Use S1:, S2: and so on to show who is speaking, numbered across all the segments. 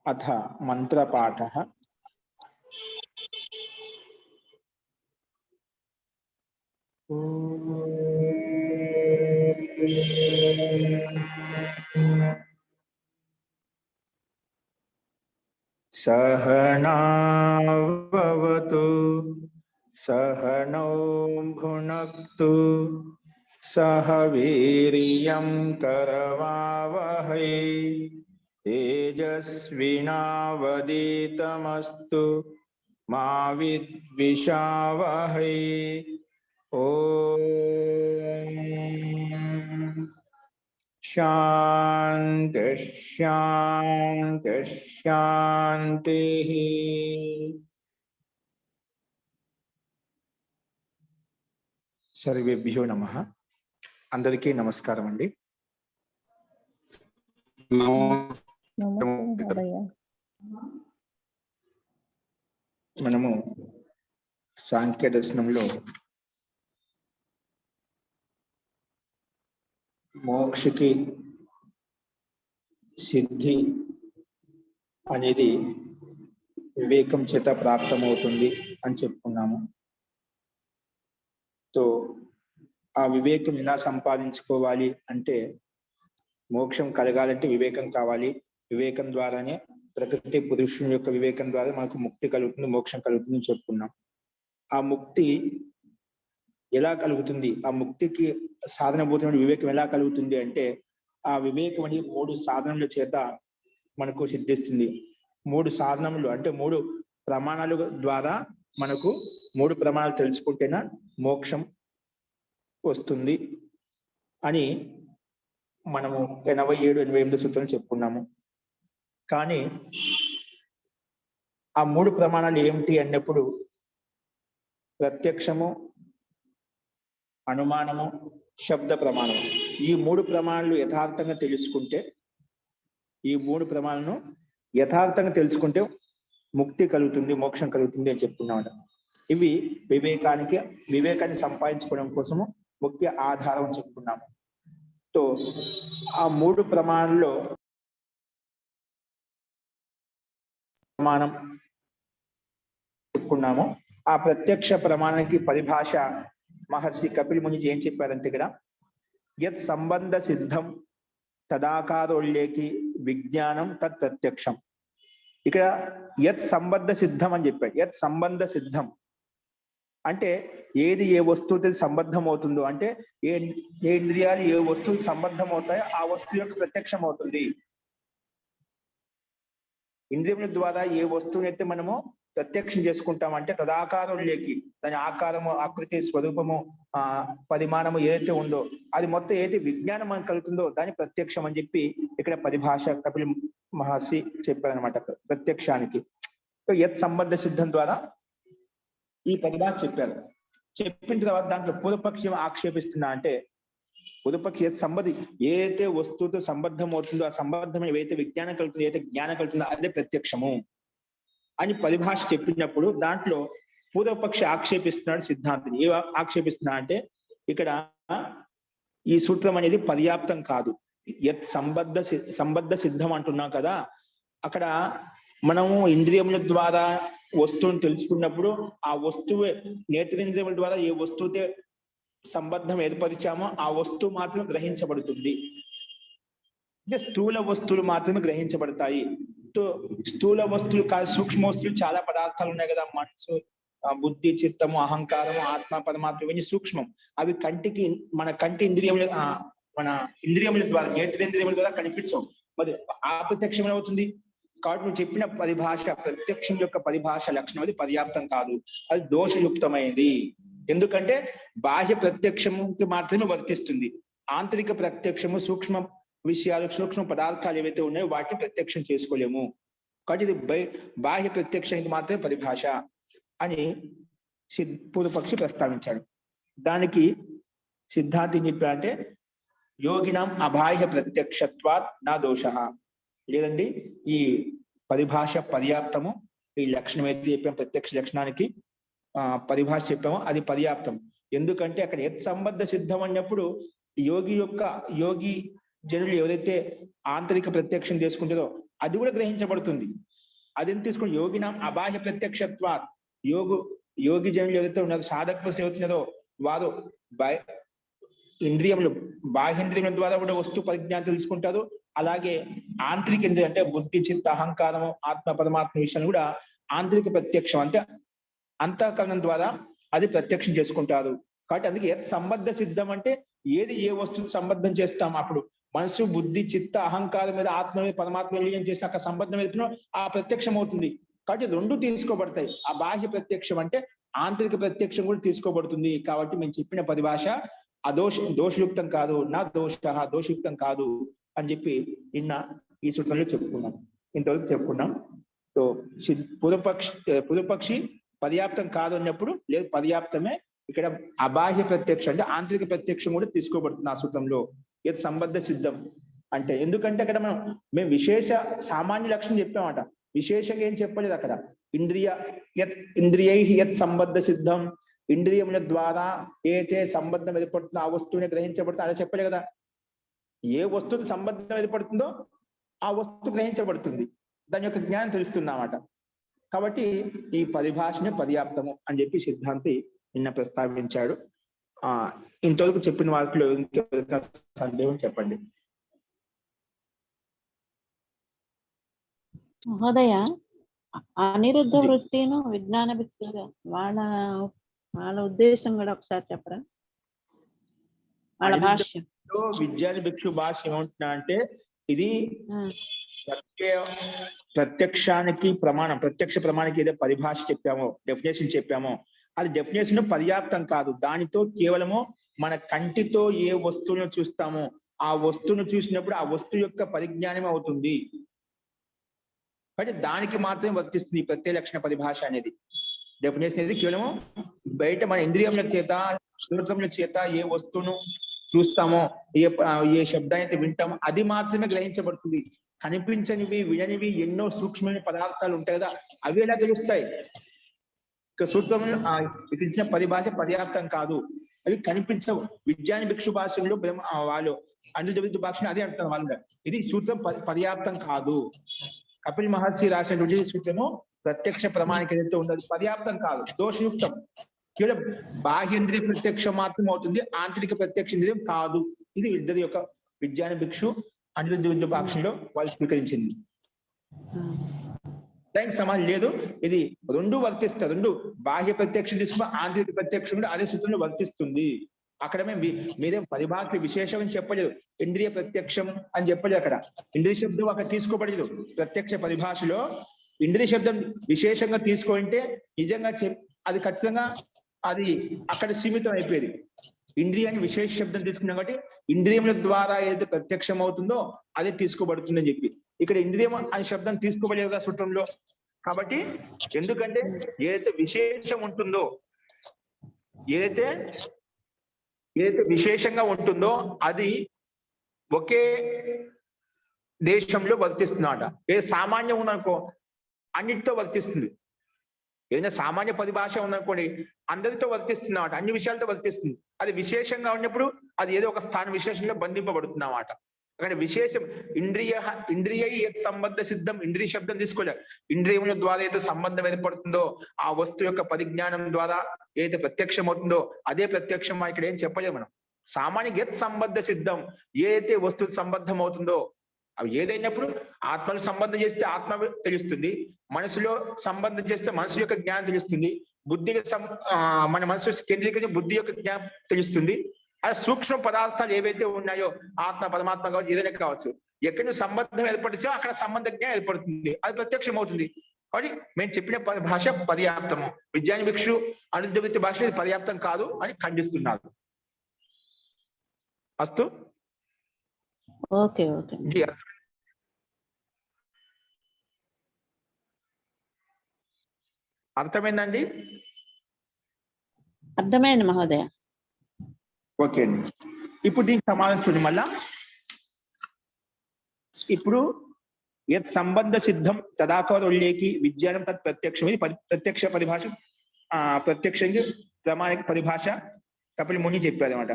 S1: अथ मंत्रपाठः। सहनाववतु सहनौ भुनक्तु सह वीर्यं करवावहै तेजस्विनावधीतमस्तु मा विद्विषावहै। ओम शांति शांति शांति। सर्वेभ्यो नमः। अंदरिकी नमस्कारम अंडी। మనము సాంఖ్య దర్శనంలో మోక్షకి సిద్ధి అనేది వివేకం చేత ప్రాప్తమవుతుంది అని చెప్పుకున్నాము. తో ఆ వివేకం ఎలా సంపాదించుకోవాలి అంటే మోక్షం కలగాలంటే వివేకం కావాలి. వివేకం ద్వారానే ప్రకృతి పురుషుని యొక్క వివేకం ద్వారా మనకు ముక్తి కలుగుతుంది, మోక్షం కలుగుతుంది చెప్పుకున్నాం. ఆ ముక్తి ఎలా కలుగుతుంది, ఆ ముక్తికి సాధనభూతమైన వివేకం ఎలా కలుగుతుంది అంటే ఆ వివేకం అనేది 3 సాధనల చేత మనకు సిద్ధిస్తుంది. 3 సాధనములు అంటే 3 ప్రమాణాల ద్వారా మనకు 3 ప్రమాణాలు తెలుసుకుంటేనే మోక్షం వస్తుంది అని మనము 87, 88 సూత్రాలు చెప్పుకున్నాము. కానీ ఆ 3 ప్రమాణాలు ఏమిటి అన్నప్పుడు ప్రత్యక్షము, అనుమానము, శబ్ద ప్రమాణము, ఈ 3 ప్రమాణాలు యథార్థంగా తెలుసుకుంటే, ఈ 3 ప్రమాణాలను యథార్థంగా తెలుసుకుంటే ముక్తి కలుగుతుంది, మోక్షం కలుగుతుంది అని చెప్పుకున్నాం. ఇవి వివేకాన్ని సంపాదించుకోవడం కోసము ముఖ్య ఆధారం అని చెప్పుకున్నాము. తో ఆ 3 ప్రమాణాల్లో ప్రమాణం చెప్పుకున్నాము. ఆ ప్రత్యక్ష ప్రమాణానికి పరిభాష మహర్షి కపిల్ ముని ఏం చెప్పారంటే ఇక్కడ యత్ సంబంధ సిద్ధం తదాకారోల్లేకి విజ్ఞానం తత్ ప్రత్యక్షం. ఇక్కడ యత్ సంబంధ సిద్ధం అని చెప్పాడు. యత్ సంబంధ సిద్ధం అంటే ఏది ఏ వస్తువుతో సంబద్ధం అవుతుందో, అంటే ఏ ఇంద్రియాలు ఏ వస్తువు సంబద్ధం అవుతాయో ఆ వస్తువు యొక్క ప్రత్యక్షం అవుతుంది. ఇంద్రియముల ద్వారా ఏ వస్తువుని అయితే మనము ప్రత్యక్షం చేసుకుంటామంటే తదాకారంలోకి దాని ఆకారము, ఆకృతి, స్వరూపము, పరిమాణము ఏదైతే ఉందో అది మొత్తం ఏదైతే విజ్ఞానం మనకు కలుగుతుందో దాని ప్రత్యక్షం అని చెప్పి ఇక్కడ పరిభాష కపిల్ మహర్షి చెప్పారనమాట ప్రత్యక్షానికి. యత్ సంబంధ సిద్ధం ద్వారా ఈ పరిభాష చెప్పారు. చెప్పిన తర్వాత దాంట్లో పూర్వపక్షం ఆక్షేపిస్తున్నా అంటే పూర్వపక్షి సంబంధి ఏదైతే వస్తువుతో సంబద్ధం అవుతుందో ఆ సంబద్ధం ఏదైతే విజ్ఞానం కలుగుతుందో, ఏదైతే జ్ఞానం కలుగుతుందో అదే ప్రత్యక్షము అని పరిభాష చెప్పినప్పుడు దాంట్లో పూర్వపక్షి ఆక్షేపిస్తున్నాడు సిద్ధాంతిని. ఏ ఆక్షేపిస్తున్నా అంటే ఇక్కడ ఈ సూత్రం అనేది పర్యాప్తం కాదు. యత్ సంబద్ధ సిద్ధం అంటున్నాం కదా, అక్కడ మనము ఇంద్రియముల ద్వారా వస్తువుని తెలుసుకున్నప్పుడు ఆ వస్తువు నేత్రేంద్రియముల ద్వారా ఏ వస్తువుతే సంబద్ధం ఏర్పరిచామో ఆ వస్తువు మాత్రం గ్రహించబడుతుంది. అంటే స్థూల వస్తువులు మాత్రమే గ్రహించబడతాయి. స్థూల వస్తువులు కాదు, సూక్ష్మ వస్తువులు చాలా పదార్థాలు ఉన్నాయి కదా, మనసు, బుద్ధి, చిత్తము, అహంకారము, ఆత్మ, పరమాత్మ, ఇవన్నీ సూక్ష్మం. అవి కంటికి మన ఇంద్రియముల ద్వారా నేత్రేంద్రియముల ద్వారా కనిపించవు. మరి ఆ ప్రత్యక్షం ఏమవుతుంది కాబట్టి నువ్వు చెప్పిన పరిభాష ప్రత్యక్షం యొక్క పరిభాష లక్షణం అది పర్యాప్తం కాదు, అది దోషయుక్తమైనది. ఎందుకంటే బాహ్య ప్రత్యక్షముకి మాత్రమే వర్తిస్తుంది. ఆంతరిక ప్రత్యక్షము, సూక్ష్మ విషయాలు, సూక్ష్మ పదార్థాలు ఏవైతే ఉన్నాయో వాటిని ప్రత్యక్షం చేసుకోలేము. కాబట్టి ఇది బాహ్య ప్రత్యక్షానికి మాత్రమే పరిభాష అని పూర్వపక్షి ప్రస్తావించాడు. దానికి సిద్ధాంతి ఏం చెప్పాడంటే యోగినాం అబాహ్య ప్రత్యక్షత్వాత్ నా దోష. లేదండి, ఈ పరిభాష పర్యాప్తము. ఈ లక్షణం అయితే చెప్పాం, ప్రత్యక్ష లక్షణానికి పరిభాష చెప్పాము, అది పర్యాప్తం. ఎందుకంటే అక్కడ యత్ సంబద్ధ సిద్ధం అన్నప్పుడు యోగి జనులు ఎవరైతే ఆంతరిక ప్రత్యక్షం చేసుకుంటారో అది కూడా గ్రహించబడుతుంది. అదేం తీసుకుని యోగిన అబాహ్య ప్రత్యక్షత్వ యోగి జనులు ఎవరైతే ఉన్నారో, సాధక పురుషులు ఎవరుతున్నారో వారు ఇంద్రియములు బాహ్యేంద్రియముల ద్వారా కూడా వస్తు పరిజ్ఞానం తెలుసుకుంటారు. అలాగే ఆంతరిక ఇంద్రియం అంటే బుద్ధి, చిత్త, అహంకారము, ఆత్మ పరమాత్మ విషయాన్ని కూడా ఆంతరిక ప్రత్యక్షం అంటే అంతఃకరణం ద్వారా అది ప్రత్యక్షం చేసుకుంటారు. కాబట్టి అందుకే సంబద్ధ సిద్ధం అంటే ఏది ఏ వస్తువు సంబద్ధం చేస్తాం, అప్పుడు మనసు, బుద్ధి, చిత్త, అహంకారం మీద, ఆత్మ మీద, పరమాత్మ ఏం చేసిన అక్కడ సంబద్ధం అవుతున్నా ఆ ప్రత్యక్షం అవుతుంది. కాబట్టి రెండు తీసుకోబడతాయి. ఆ బాహ్య ప్రత్యక్షం అంటే ఆంతరిక ప్రత్యక్షం కూడా తీసుకోబడుతుంది. కాబట్టి మేము చెప్పిన పరిభాష దోషయుక్తం కాదు, నా దోషయుక్తం కాదు అని చెప్పి నిన్న ఈ సూత్రంలో చెప్పుకున్నాం. ఇంతవరకు చెప్పుకున్నాం. సో పూర్వపక్షి పర్యాప్తం కాదు అన్నప్పుడు లేదు, పర్యాప్తమే. ఇక్కడ అబాహ్య ప్రత్యక్షం అంటే ఆంతరిక ప్రత్యక్షం కూడా తీసుకోబడుతుంది ఆ సూత్రంలో. ఇది సంబద్ధ సిద్ధం అంటే ఎందుకంటే అక్కడ మేము విశేష సామాన్య లక్షణం చెప్పామట, విశేషంగా ఏం చెప్పలేదు అక్కడ. ఇంద్రియై యత్ సంబద్ధ సిద్ధం, ఇంద్రియముల ద్వారా ఏదైతే సంబద్ధం ఏర్పడుతుందో ఆ వస్తువుని గ్రహించబడుతుందో అలా చెప్పలే కదా. ఏ వస్తువు సంబద్ధం ఏర్పడుతుందో ఆ వస్తువు గ్రహించబడుతుంది, దాని యొక్క జ్ఞానం తెలుస్తుందన్నమాట. కాబట్టి ఈ పరిభాషనే పర్యాప్తము అని చెప్పి సిద్ధాంతి నిన్న ప్రస్తావించాడు. ఇంతవరకు చెప్పిన వాటిలో ఇంకేమైనా సందేహం చెప్పండి.
S2: మహోదయ, అనిరుద్ధ వృత్తిను విజ్ఞాన భిక్షుగా వాళ్ళ ఉద్దేశం కూడా ఒకసారి చెప్పరా? వాళ్ళ భాష్యం
S1: విజ్ఞాన భిక్షు భాష్యం ఏమంటున్నా అంటే ఇది ప్రత్యక్షానికి ప్రమాణం, ప్రత్యక్ష ప్రమాణానికి ఏదో పరిభాష చెప్పామో, డెఫినేషన్ చెప్పామో, అది డెఫినేషన్ పర్యాప్తం కాదు. దానితో కేవలము మన కంటితో ఏ వస్తువును చూస్తామో ఆ వస్తువును చూసినప్పుడు ఆ వస్తువు యొక్క పరిజ్ఞానం అవుతుంది. అంటే దానికి మాత్రమే వర్తిస్తుంది ఈ ప్రత్యయ లక్షణ పరిభాష అనేది. డెఫినేషన్ అనేది కేవలము బయట మన ఇంద్రియముల చేత, శ్రోత్రముల చేత ఏ వస్తువును చూస్తామో, ఏ శబ్దాన్ని అయితే వింటామో అది మాత్రమే గ్రహించబడుతుంది. కనిపించనివి, విననివి ఎన్నో సూక్ష్మమైన పదార్థాలు ఉంటాయి కదా, అవి ఎలా తెలుస్తాయి? ఇక సూత్రంలో ఇచ్చిన పరిభాష పర్యాప్తం కాదు, అవి కనిపించవు. విజ్ఞాన భిక్షు భాషలో వాళ్ళు అనిరుద్ధ భాషను అదే అంటున్నారు వాళ్ళు. ఇది సూత్రం పర్యాప్తం కాదు. కపిల్ మహర్షి రాసినటువంటి సూత్రము ప్రత్యక్ష ప్రమాణిక ఏదైతే ఉండదు పర్యాప్తం కాదు, దోషయుక్తం. కేవలం బాహ్యేంద్రియ ప్రత్యక్షం మాత్రం అవుతుంది, ఆంతరిక ప్రత్యక్ష ఇంద్రియం కాదు. ఇది ఇద్దరి యొక్క విజ్ఞాన భిక్షు అనిరుద్ధ భాషలో వాళ్ళు స్వీకరించింది. దానికి సమానం లేదు. ఇది రెండు వర్తిస్తారు. రెండు బాహ్య ప్రత్యక్షం తీసుకున్న ఆంతరిక ప్రత్యక్షం అదే సూత్రంలో వర్తిస్తుంది. అక్కడ మీరేం పరిభాష విశేషం అని చెప్పలేదు, ఇంద్రియ ప్రత్యక్షం అని చెప్పలేదు. అక్కడ ఇంద్రియ శబ్దం అక్కడ తీసుకోబడలేదు. ప్రత్యక్ష పరిభాషలో ఇంద్రియ శబ్దం విశేషంగా తీసుకుంటే నిజంగా అది ఖచ్చితంగా అది అక్కడ సీమితం అయిపోయేది. ఇంద్రియాన్ని విశేష శబ్దం తీసుకున్నాం కాబట్టి ఇంద్రియముల ద్వారా ఏదైతే ప్రత్యక్షం అవుతుందో అదే తీసుకోబడుతుందని చెప్పి ఇక్కడ ఇంద్రియం అనే శబ్దం తీసుకోబడలేదు కదా సూత్రంలో. కాబట్టి ఎందుకంటే ఏదైతే విశేషం ఉంటుందో, ఏదైతే విశేషంగా ఉంటుందో అది ఒకే దేశంలో వర్తిస్తుందట. ఏ సామాన్యం ఉందనుకో అన్నిటితో వర్తిస్తుంది. ఏదైనా సామాన్య పరిభాష ఉందనుకోండి అందరితో వర్తిస్తున్నమాట, అన్ని విషయాలతో వర్తిస్తుంది. అది విశేషంగా ఉన్నప్పుడు అది ఏదో ఒక స్థాన విశేషంలో బంధింపబడుతుంది అన్నమాట. అక్కడ విశేషం ఇంద్రియ సంబంధ సిద్ధం, ఇంద్రియ శబ్దం తీసుకోలే. ఇంద్రియముల ద్వారా ఏదైతే సంబంధం ఏర్పడుతుందో ఆ వస్తువు యొక్క పరిజ్ఞానం ద్వారా ఏదైతే ప్రత్యక్షం అవుతుందో అదే ప్రత్యక్షం. ఇక్కడ ఏం చెప్పలేదు మనం. సామాన్య సంబంధ సిద్ధం, ఏదైతే వస్తువు సంబద్ధం అవుతుందో అవి ఏదైనప్పుడు ఆత్మను సంబంధం చేస్తే ఆత్మ తెలుస్తుంది, మనసులో సంబంధం చేస్తే మనసు యొక్క జ్ఞానం తెలుస్తుంది, బుద్ధికి మన మనసు కేంద్రీకరించి బుద్ధి యొక్క జ్ఞానం తెలుస్తుంది. అది సూక్ష్మ పదార్థాలు ఏవైతే ఉన్నాయో ఆత్మ పరమాత్మ కావచ్చు, ఏదైనా కావచ్చు, ఎక్కడ నువ్వు సంబంధం ఏర్పడిచో అక్కడ సంబంధ జ్ఞానం ఏర్పడుతుంది, అది ప్రత్యక్షం అవుతుంది. కాబట్టి మేము చెప్పిన భాష పర్యాప్తము. విజ్ఞాన భిక్షు అనిరుద్ధ భాష ఇది పర్యాప్తం కాదు అని ఖండిస్తున్నారు. అస్తు.
S2: ఓకే ఓకే
S1: అర్థమైందండి?
S2: అర్థమైంది మహోదయ.
S1: ఓకే అండి. ఇప్పుడు దీనికి సమాధానం చూడండి మళ్ళా. ఇప్పుడు యత్ సంబంధ సిద్ధం తదాకారోల్లేకి విజ్ఞానం తత్ ప్రత్యక్షం. ఇది ప్రత్యక్ష పరిభాష, ప్రత్యక్షంగా ప్రామాణిక పరిభాష కపిల్ ముని చెప్పారు అనమాట.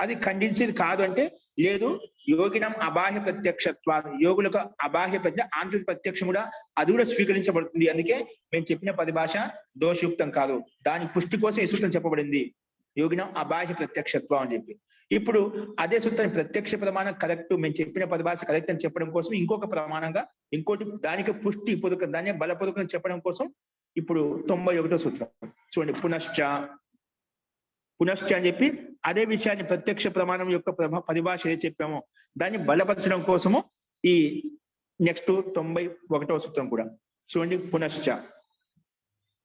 S1: అది ఖండించేది కాదు అంటే లేదు యోగినం అబాహ్య ప్రత్యక్షత్వ, యోగులకు అబాహ్య ఆంతరిక ప్రత్యక్షం కూడా అది కూడా స్వీకరించబడుతుంది. అందుకే మేము చెప్పిన పరిభాష దోషయుక్తం కాదు. దాని పుష్టి కోసం ఈ సూత్రం చెప్పబడింది, యోగినం అబాహ్య ప్రత్యక్షత్వం అని చెప్పి. ఇప్పుడు అదే సూత్రం ప్రత్యక్ష ప్రమాణం కరెక్ట్, మేము చెప్పిన పరిభాష కరెక్ట్ అని చెప్పడం కోసం ఇంకొక ప్రమాణంగా ఇంకోటి దానికి పుష్టి పూర్వక దాన్ని బలపూర్వకం చెప్పడం కోసం ఇప్పుడు 91వ సూత్రం చూడండి. పునశ్చ అని చెప్పి అదే విషయాన్ని ప్రత్యక్ష ప్రమాణం యొక్క పరిభాష ఏది చెప్పామో దాన్ని బలపరచడం కోసము ఈ నెక్స్ట్ 91వ సూత్రం కూడా చూడండి. పునశ్చ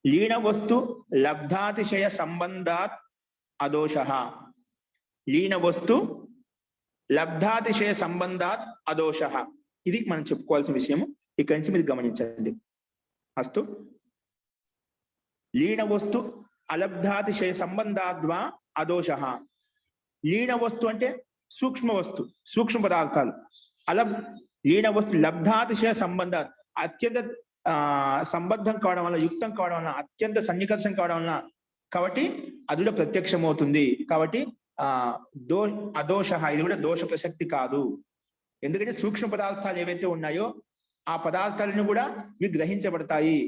S1: లీన వస్తు లబ్ధాతిశయ సంబంధాత్ అదోషః. లీన వస్తు లబ్ధాతిశయ సంబంధాత్ అదోషః, ఇది మనం చెప్పుకోవాల్సిన విషయము. ఇక్కడి నుంచి మీరు గమనించండి. అస్తు లీన వస్తు అలబ్ధాతిశయ సంబంధాద్వా అదోషః. లీన వస్తు అంటే సూక్ష్మ వస్తు, సూక్ష్మ పదార్థాలు. లీన వస్తు లబ్ధాతిశయ సంబంధాత్, అత్యంత సంబద్ధం కావడం వల్ల, యుక్తం కావడం వల్ల, అత్యంత సన్నికర్షం కావడం వల్ల, కాబట్టి అది కూడా ప్రత్యక్షమవుతుంది. కాబట్టి అదోషః, ఇది కూడా దోష ప్రసక్తి కాదు. ఎందుకంటే సూక్ష్మ పదార్థాలు ఏవైతే ఉన్నాయో ఆ పదార్థాలను కూడా ఇవి గ్రహించబడతాయి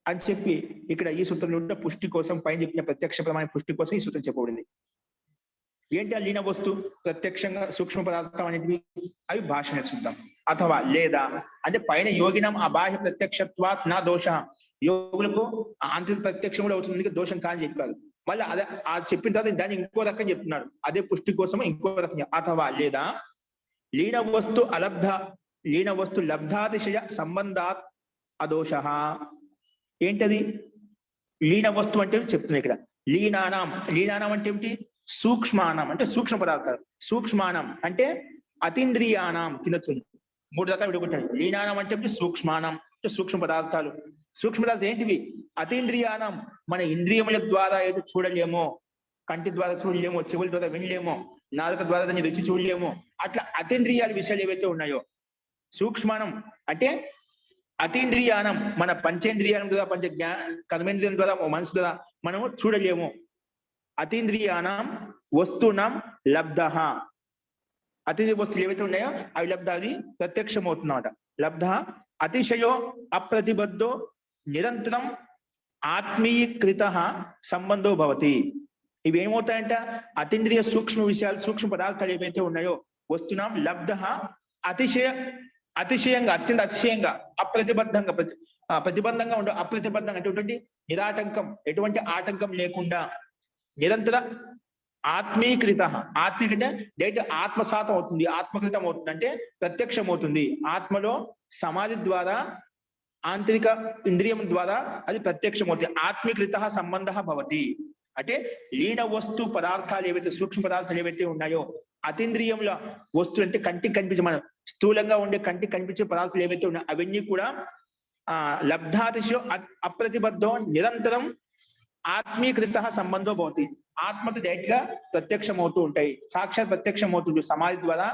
S1: అని చెప్పి ఇక్కడ ఈ సూత్రంలో పుష్టి కోసం, పైన చెప్పిన ప్రత్యక్ష ప్రమాణ పుష్టి కోసం ఈ సూత్రం చెప్పబడింది. ఏంటి ఆ లీన వస్తు ప్రత్యక్షంగా సూక్ష్మ పదార్థం అనేటివి, అవి భాషణ చూద్దాం. అథవా లేదా అంటే పైన యోగినం అబాహ్య ప్రత్యక్షత్వాత్ నా దోష, యోగులకు ఆంతరిక ప్రత్యక్షం కూడా అవుతుంది, దోషం కాని చెప్పారు. మళ్ళీ అదే ఆ చెప్పిన తర్వాత దాన్ని ఇంకో రకం చెప్తున్నాడు, అదే పుష్టి కోసం ఇంకో రకం. అథవా లేదా లీన వస్తు లబ్ధాతిశయ సంబంధాత్ అదోషః. ఏంటది లీన వస్తువు అంటే చెప్తున్నా ఇక్కడ. లీనానం అంటే ఏమిటి? సూక్ష్మానం అంటే సూక్ష్మ పదార్థాలు. సూక్ష్మానం అంటే అతీంద్రియానం కింద చూడండి, 3 రకాలు విడుకుంటాయి. లీనానం అంటే సూక్ష్మానం అంటే సూక్ష్మ పదార్థాలు. సూక్ష్మ పదార్థాలు ఏంటివి? అతీంద్రియానం, మన ఇంద్రియముల ద్వారా ఏదో చూడలేమో, కంటి ద్వారా చూడలేమో, చెవుల ద్వారా వినలేమో, నాలుక ద్వారా దాన్ని రుచి చూడలేమో, అట్లా అతీంద్రియాల విషయాలు ఏవైతే ఉన్నాయో. సూక్ష్మానం అంటే అతీంద్రియానం, మన పంచేంద్రియాల ద్వారా, కర్మేంద్రియం ద్వారా, మనసు ద్వారా మనము చూడలేము. అతీంద్రియానం వస్తునాం లబ్ధః, అతీంద్రియ వస్తువులు ఏవైతే ఉన్నాయో అవి లబ్ధ, అది ప్రత్యక్షం అవుతున్నమాట. లబ్ధ అతిశయో అప్రతిబద్ధో నిరంతరం ఆత్మీయకృత సంబంధో భవతి. ఇవి ఏమవుతాయంట? అతీంద్రియ సూక్ష్మ విషయాలు, సూక్ష్మ పదార్థాలు ఏవైతే ఉన్నాయో వస్తున్నాం లబ్ధ అతిశయంగా, అత్యంత అతిశయంగా, అప్రతిబద్ధంగా, ప్రతిబంధంగా ఉండ, అప్రతిబద్ధంగా అంటే నిరాటంకం, ఎటువంటి ఆటంకం లేకుండా నిరంతర ఆత్మీకృత. ఆత్మీకృత డైరెక్ట్ ఆత్మసాతం అవుతుంది, ఆత్మకృతం అవుతుంది అంటే ప్రత్యక్షం అవుతుంది. ఆత్మలో సమాధి ద్వారా, ఆంతరిక ఇంద్రియం ద్వారా అది ప్రత్యక్షం అవుతుంది. ఆత్మీకృత సంబంధ భవతి అంటే లీన వస్తు పదార్థాలు ఏవైతే, సూక్ష్మ పదార్థాలు ఏవైతే ఉన్నాయో, అతీంద్రియంలో వస్తువులు అంటే కంటికి కనిపించే, మన స్థూలంగా ఉండే కంటికి కనిపించే పదార్థాలు ఏవైతే ఉన్నాయో అవన్నీ కూడా లబ్ధాతిశో అప్రతిబద్ధో నిరంతరం ఆత్మీకృత సంబంధం భవతి. ఆత్మకు డైరెక్ట్ గా ప్రత్యక్షం అవుతూ ఉంటాయి, సాక్షాత్ ప్రత్యక్షం అవుతుంది. సమాధి ద్వారా,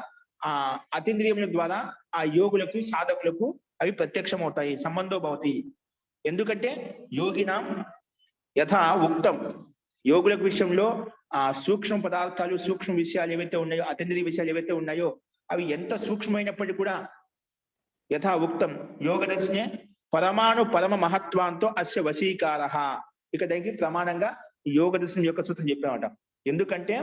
S1: అతీంద్రియముల ద్వారా ఆ యోగులకు, సాధకులకు అవి ప్రత్యక్షం అవుతాయి, సంబంధం భవతి. ఎందుకంటే యోగినాం యథా ఉక్తం, యోగుల విషయంలో ఆ సూక్ష్మ పదార్థాలు, సూక్ష్మ విషయాలు ఏవైతే ఉన్నాయో, అతీంద్రియ విషయాలు ఏవైతే ఉన్నాయో అవి ఎంత సూక్ష్మమైనప్పటికీ కూడా యథా ఉక్తం యోగదర్శనే పరమాణు పరమ మహత్వంతో అస్య వశీకారః. ఇక దానికి ప్రమాణంగా యోగ దర్శనం యొక్క సూత్రం చెప్పామట. ఎందుకంటే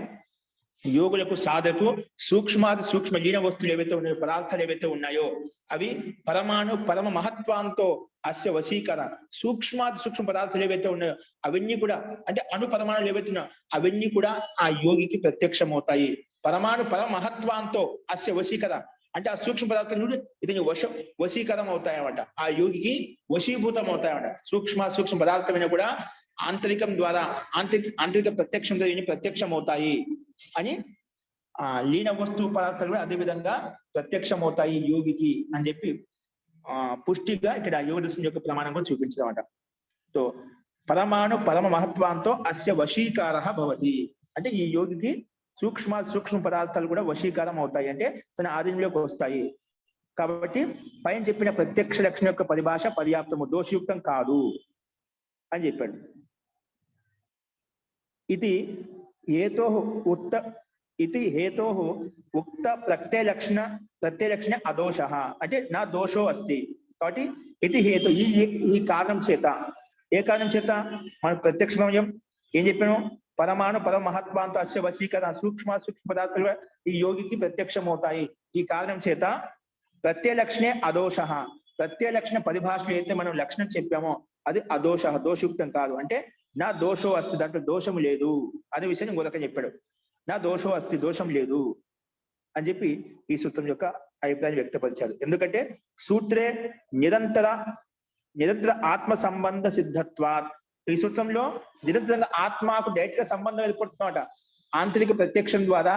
S1: యోగులకు, సాధకు సూక్ష్మాది సూక్ష్మ లీన వస్తువులు ఏవైతే ఉన్నాయో, పదార్థాలు ఏవైతే ఉన్నాయో అవి పరమాణు పరమ మహత్వంతో అస్య వశీకర. సూక్ష్మాది సూక్ష్మ పదార్థాలు ఏవైతే ఉన్నాయో అవన్నీ కూడా అంటే అణు పరమాణులు ఏవైతే ఉన్నాయో అవన్నీ కూడా ఆ యోగికి ప్రత్యక్షం అవుతాయి. పరమాణు పరమ మహత్వంతో అస్య వశీకర అంటే ఆ సూక్ష్మ పదార్థాలు ఇతని వశీకరం అవుతాయన్నమాట, ఆ యోగికి వశీభూతం అవుతాయన్నమాట. సూక్ష్మ పదార్థమైన కూడా ఆంతరికం ద్వారా, ఆంతరిక ప్రత్యక్షం ద్వారా ప్రత్యక్షం అవుతాయి అని లీన వస్తువు పదార్థాలు కూడా అదే విధంగా ప్రత్యక్షం అవుతాయి యోగికి అని చెప్పి పుష్టిగా ఇక్కడ యోగ దర్శనం యొక్క ప్రమాణంగా చూపించదన్నమాట. సో పరమాణు పరమ మహత్వంతో అస్య వశీకారః భవతి అంటే ఈ యోగికి సూక్ష్మ పదార్థాలు కూడా వశీకారం అవుతాయి, అంటే తన ఆధీనంలోకి వస్తాయి. కాబట్టి పైన చెప్పిన ప్రత్యక్ష లక్షణం యొక్క పరిభాష పర్యాప్తము, దోషయుక్తం కాదు అని చెప్పాడు. ఇది ఇది హేతో ఉక్త ప్రత్యలక్షణ అదోష అంటే నా దోషో అస్తి. కాబట్టి ఇది హేతు ఈ కారణం చేత, ఏ కారణం చేత మన ప్రత్యక్షమయం ఏం చెప్పాను, పరమాణు పరమ మహత్వాంతో అస్య వశీకరణ సూక్ష్మ పదార్థాలు ఈ యోగికి ప్రత్యక్షమవుతాయి. ఈ కారణం చేత ప్రత్యలక్షణే అదోష, ప్రత్యలక్షణ పరిభాషలో అయితే మనం లక్షణం చెప్పామో అది అదోష, దోషయుక్తం కాదు. అంటే నా దోషో అస్తి, దాంట్లో దోషం లేదు అనే విషయాన్ని గోదక చెప్పాడు. నా దోషో అస్తి, దోషం లేదు అని చెప్పి ఈ సూత్రం యొక్క అభిప్రాయం వ్యక్తపరిచారు. ఎందుకంటే సూత్రే నిరంతర ఆత్మ సంబంధ సిద్ధత్వాత్, ఈ సూత్రంలో నిరంతరంగా ఆత్మకు డైరెక్ట్ గా సంబంధం ఏర్పడుతున్నమాట. ఆంతరిక ప్రత్యక్షం ద్వారా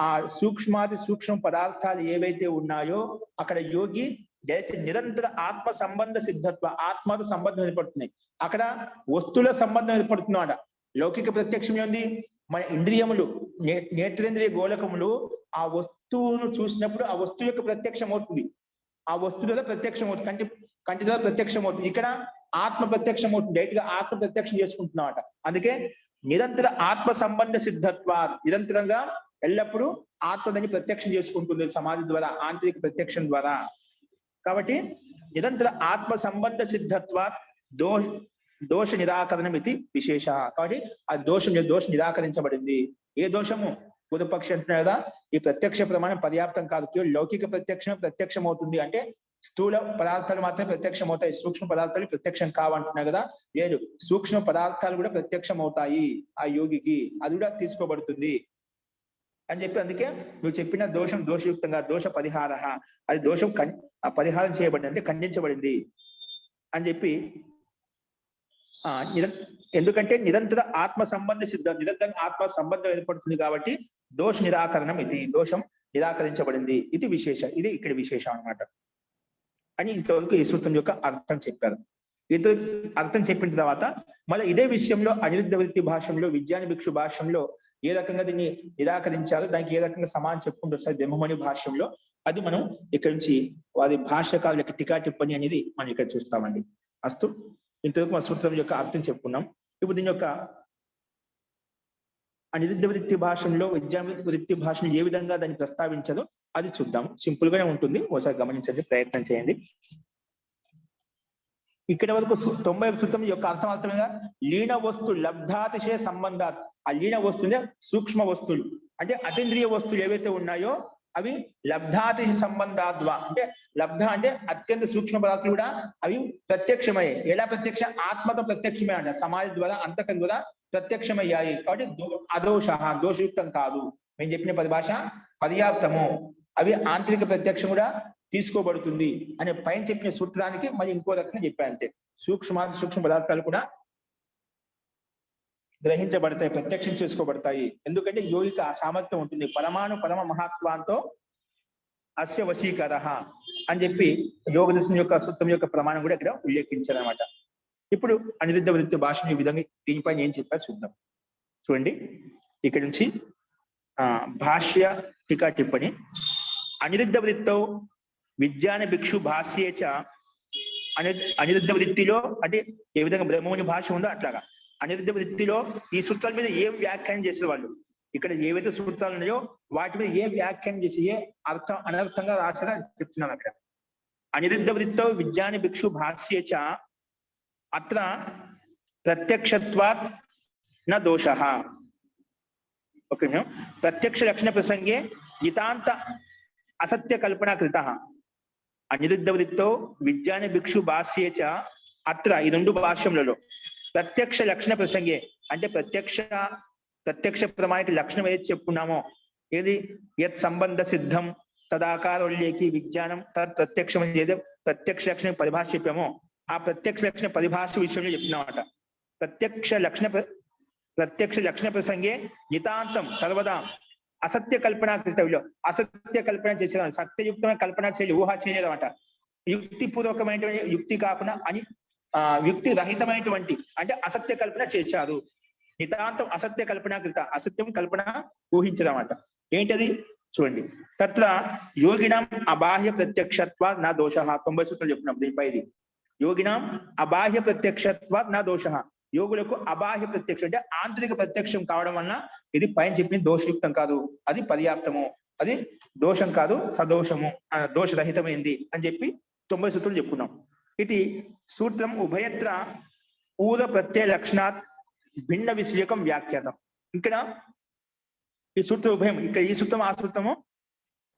S1: ఆ సూక్ష్మ పదార్థాలు ఏవైతే ఉన్నాయో అక్కడ యోగి డైరెక్ట్ నిరంతర ఆత్మ సంబంధ సిద్ధత్వ, ఆత్మతో సంబంధం ఏర్పడుతున్నాయి. అక్కడ వస్తువుల సంబంధం ఏర్పడుతున్నాడ. లౌకిక ప్రత్యక్షం ఏంది, మన ఇంద్రియములు నేత్రేంద్రియ గోళకములు ఆ వస్తువును చూసినప్పుడు ఆ వస్తువు యొక్క ప్రత్యక్షం అవుతుంది, ఆ వస్తువుల ప్రత్యక్షం అవుతుంది, కంటి ద్వారా ప్రత్యక్షం అవుతుంది. ఇక్కడ ఆత్మ ప్రత్యక్షం అవుతుంది, డైరెక్ట్ గా ఆత్మ ప్రత్యక్షం చేసుకుంటున్నమాట. అందుకే నిరంతర ఆత్మ సంబంధ సిద్ధత్వ, నిరంతరంగా ఎల్లప్పుడూ ఆత్మ దాన్ని ప్రత్యక్షం చేసుకుంటుంది సమాధి ద్వారా, ఆంతరిక ప్రత్యక్షం ద్వారా. కాబట్టి నిరంతర ఆత్మ సంబంధ సిద్ధత్వ దోష నిరాకరణం ఇది విశేష. కాబట్టి ఆ దోషం నిరాకరించబడింది. ఏ దోషము, పూర్వపక్షి అంటున్నాడు కదా, ఈ ప్రత్యక్ష ప్రమాణం పర్యాప్తం కాదు, కేవలం లౌకిక ప్రత్యక్షం అవుతుంది అంటే స్థూల పదార్థాలు మాత్రమే ప్రత్యక్షం అవుతాయి, సూక్ష్మ పదార్థాలు ప్రత్యక్షం కావంటున్నాయి కదా. లేదు, సూక్ష్మ పదార్థాలు కూడా ప్రత్యక్షం అవుతాయి ఆ యోగికి, అది కూడా తీసుకోబడుతుంది అని చెప్పి. అందుకే నువ్వు చెప్పిన దోషం దోషయుక్తంగా దోష పరిహార, అది దోషం పరిహారం చేయబడింది అంటే ఖండించబడింది అని చెప్పి. ఎందుకంటే నిరంతర ఆత్మ సంబంధ సిద్ధం, నిరంతరంగా ఆత్మ సంబంధం ఏర్పడుతుంది కాబట్టి దోష నిరాకరణం, ఇది దోషం నిరాకరించబడింది, ఇది విశేష, ఇది ఇక్కడ విశేషం అన్నమాట అని ఇంతవరకు ఈ సూత్రం యొక్క అర్థం చెప్పారు. ఇంత అర్థం చెప్పిన తర్వాత మళ్ళీ ఇదే విషయంలో అనిరుద్ధ వృత్తి భాష్యంలో, విజ్ఞాన భిక్షు భాష్యంలో ఏ రకంగా దీన్ని నిరాకరించాలో దానికి ఏ రకంగా సమానం చెప్పుకుంటూ వస్తారు బ్రహ్మమణి భాష్యంలో, అది మనం ఇక్కడ నుంచి వారి భాష్యకారుల యొక్క టీకా టిప్పణి అనేది మనం ఇక్కడ చూస్తామండి. అస్తు, ఇంతవరకు మన సూత్రం యొక్క అర్థం చెప్పుకున్నాం. ఇప్పుడు దీని యొక్క అనిరుద్ధ వృత్తి భాషలో, విజ్ఞాన వృత్తి భాషను ఏ విధంగా దాన్ని ప్రస్తావించదో అది చూద్దాం. సింపుల్ గానే ఉంటుంది, ఒకసారి గమనించండి, ప్రయత్నం చేయండి. ఇక్కడ వరకు 90 సూత్రం యొక్క అర్థమవుతుందిగా, లీన వస్తు లబ్ధాతిశయ సంబంధాత్, ఆ లీన వస్తువులే సూక్ష్మ వస్తువులు అంటే అతీంద్రియ వస్తువులు ఏవైతే ఉన్నాయో అవి లబ్ధాతిశయ సంబంధాద్వా, అంటే లబ్ధ అంటే అత్యంత సూక్ష్మ పదార్థాలు కూడా అవి ప్రత్యక్షమయ్యాయి. ఎలా ప్రత్యక్ష, ఆత్మతో ప్రత్యక్షమే అంట, సమాధి ద్వారా అంతకం ద్వారా ప్రత్యక్షమయ్యాయి. కాబట్టి అదోష, దోషయుక్తం కాదు. మేము చెప్పిన పరిభాష పర్యాప్తము, అవి ఆంతరిక ప్రత్యక్షం కూడా తీసుకోబడుతుంది అనే పైన చెప్పిన సూత్రానికి మరి ఇంకో రకంగా చెప్పారంటే సూక్ష్మ పదార్థాలు కూడా గ్రహించబడతాయి, ప్రత్యక్షం చేసుకోబడతాయి. ఎందుకంటే యోగికి ఆ సామర్థ్యం ఉంటుంది. పరమాణు పరమ మహత్వాంతో అస్య వశీకర అని చెప్పి యోగ దర్శనం యొక్క సూత్రం యొక్క ప్రమాణం కూడా ఇక్కడ ఉల్లేఖించారనమాట. ఇప్పుడు అనిరుద్ధ వృత్తి భాషను ఈ విధంగా దీనిపైన ఏం చెప్పారు చూద్దాం. చూడండి, ఇక్కడ నుంచి భాష్య టీకా టిప్పణి. అనిరుద్ధ వృత్తో విజ్ఞాన భిక్షు భాష్యేచ, అనిరుద్ధ వృత్తిలో అంటే ఏ విధంగా బ్రహ్మముని భాష ఉందో అట్లాగా అనిరుద్ధ వృత్తిలో ఈ సూత్రాల మీద ఏం వ్యాఖ్యానం చేసిన వాళ్ళు, ఇక్కడ ఏవైతే సూత్రాలు ఉన్నాయో వాటి మీద ఏ వ్యాఖ్యానం చేసి ఏ అర్థం అనర్థంగా రాశారో చెప్తున్నాను. అక్కడ అనిరుద్ధ వృత్తో విజ్ఞాన భిక్షు భాష్యేచ అత్ర ప్రత్యక్షత్వాత్ న దోషః. ఓకే, ప్రత్యక్ష లక్షణ ప్రసంగే నితాంత అసత్య కల్పన కృత. అనిరుద్ధ వృత్తో విజ్ఞాన భిక్షు భాష్యేచ అత్ర, ఈ రెండు భాష్యములలో ప్రత్యక్ష లక్షణ ప్రసంగే అంటే ప్రత్యక్ష ప్రమాణిక లక్షణం ఏది చెప్పుకున్నామో, ఏది యత్ సంబంధ సిద్ధం తదాకారోల్లేకి విజ్ఞానం తద్ ప్రత్యక్షం, ఏదో ప్రత్యక్ష లక్షణ పరిభాష చెప్పామో ఆ ప్రత్యక్ష లక్షణ పరిభాష విషయంలో చెప్తున్నామట. ప్రత్యక్ష లక్షణ ప్రసంగే నితాంతం సర్వదా అసత్య కల్పన కృతవిలో, అసత్య కల్పన చేసేదాన్ని సత్యయుక్తమైన కల్పన చేయలేదు, ఊహ చేయలేదన్నమాట. యుక్తిపూర్వకమైనటువంటి యుక్తి కాకుండా అని యుక్తి రహితమైనటువంటి అంటే అసత్య కల్పన చేశారు. నితాంతం అసత్య కల్పన కృత, అసత్యం కల్పన ఊహించదన్నమాట. ఏంటది చూడండి. తత్ర యోగినాం అబాహ్య ప్రత్యక్షత్వ నా దోష. 90 సూత్రం చెప్తున్నాం దీనిపై. ఇది యోగినాం అబాహ్య ప్రత్యక్షత్వ నా దోష, యోగులకు అబాహ్య ప్రత్యక్షం అంటే ఆంతరిక ప్రత్యక్షం కావడం వలన ఇది పైన చెప్పిన దోషయుక్తం కాదు, అది పర్యాప్తము, అది దోషం కాదు, సదోషము దోషరహితమైంది అని చెప్పి 90 సూత్రాలు చెప్పుకున్నాం. ఇది సూత్రం ఉభయత్ర పూర్వ ప్రత్యయ లక్షణాత్ భిన్న విషయకం వ్యాఖ్యాతం. ఇక్కడ ఈ సూత్ర ఉభయం, ఇక్కడ ఈ సూత్రం ఆ సూత్రము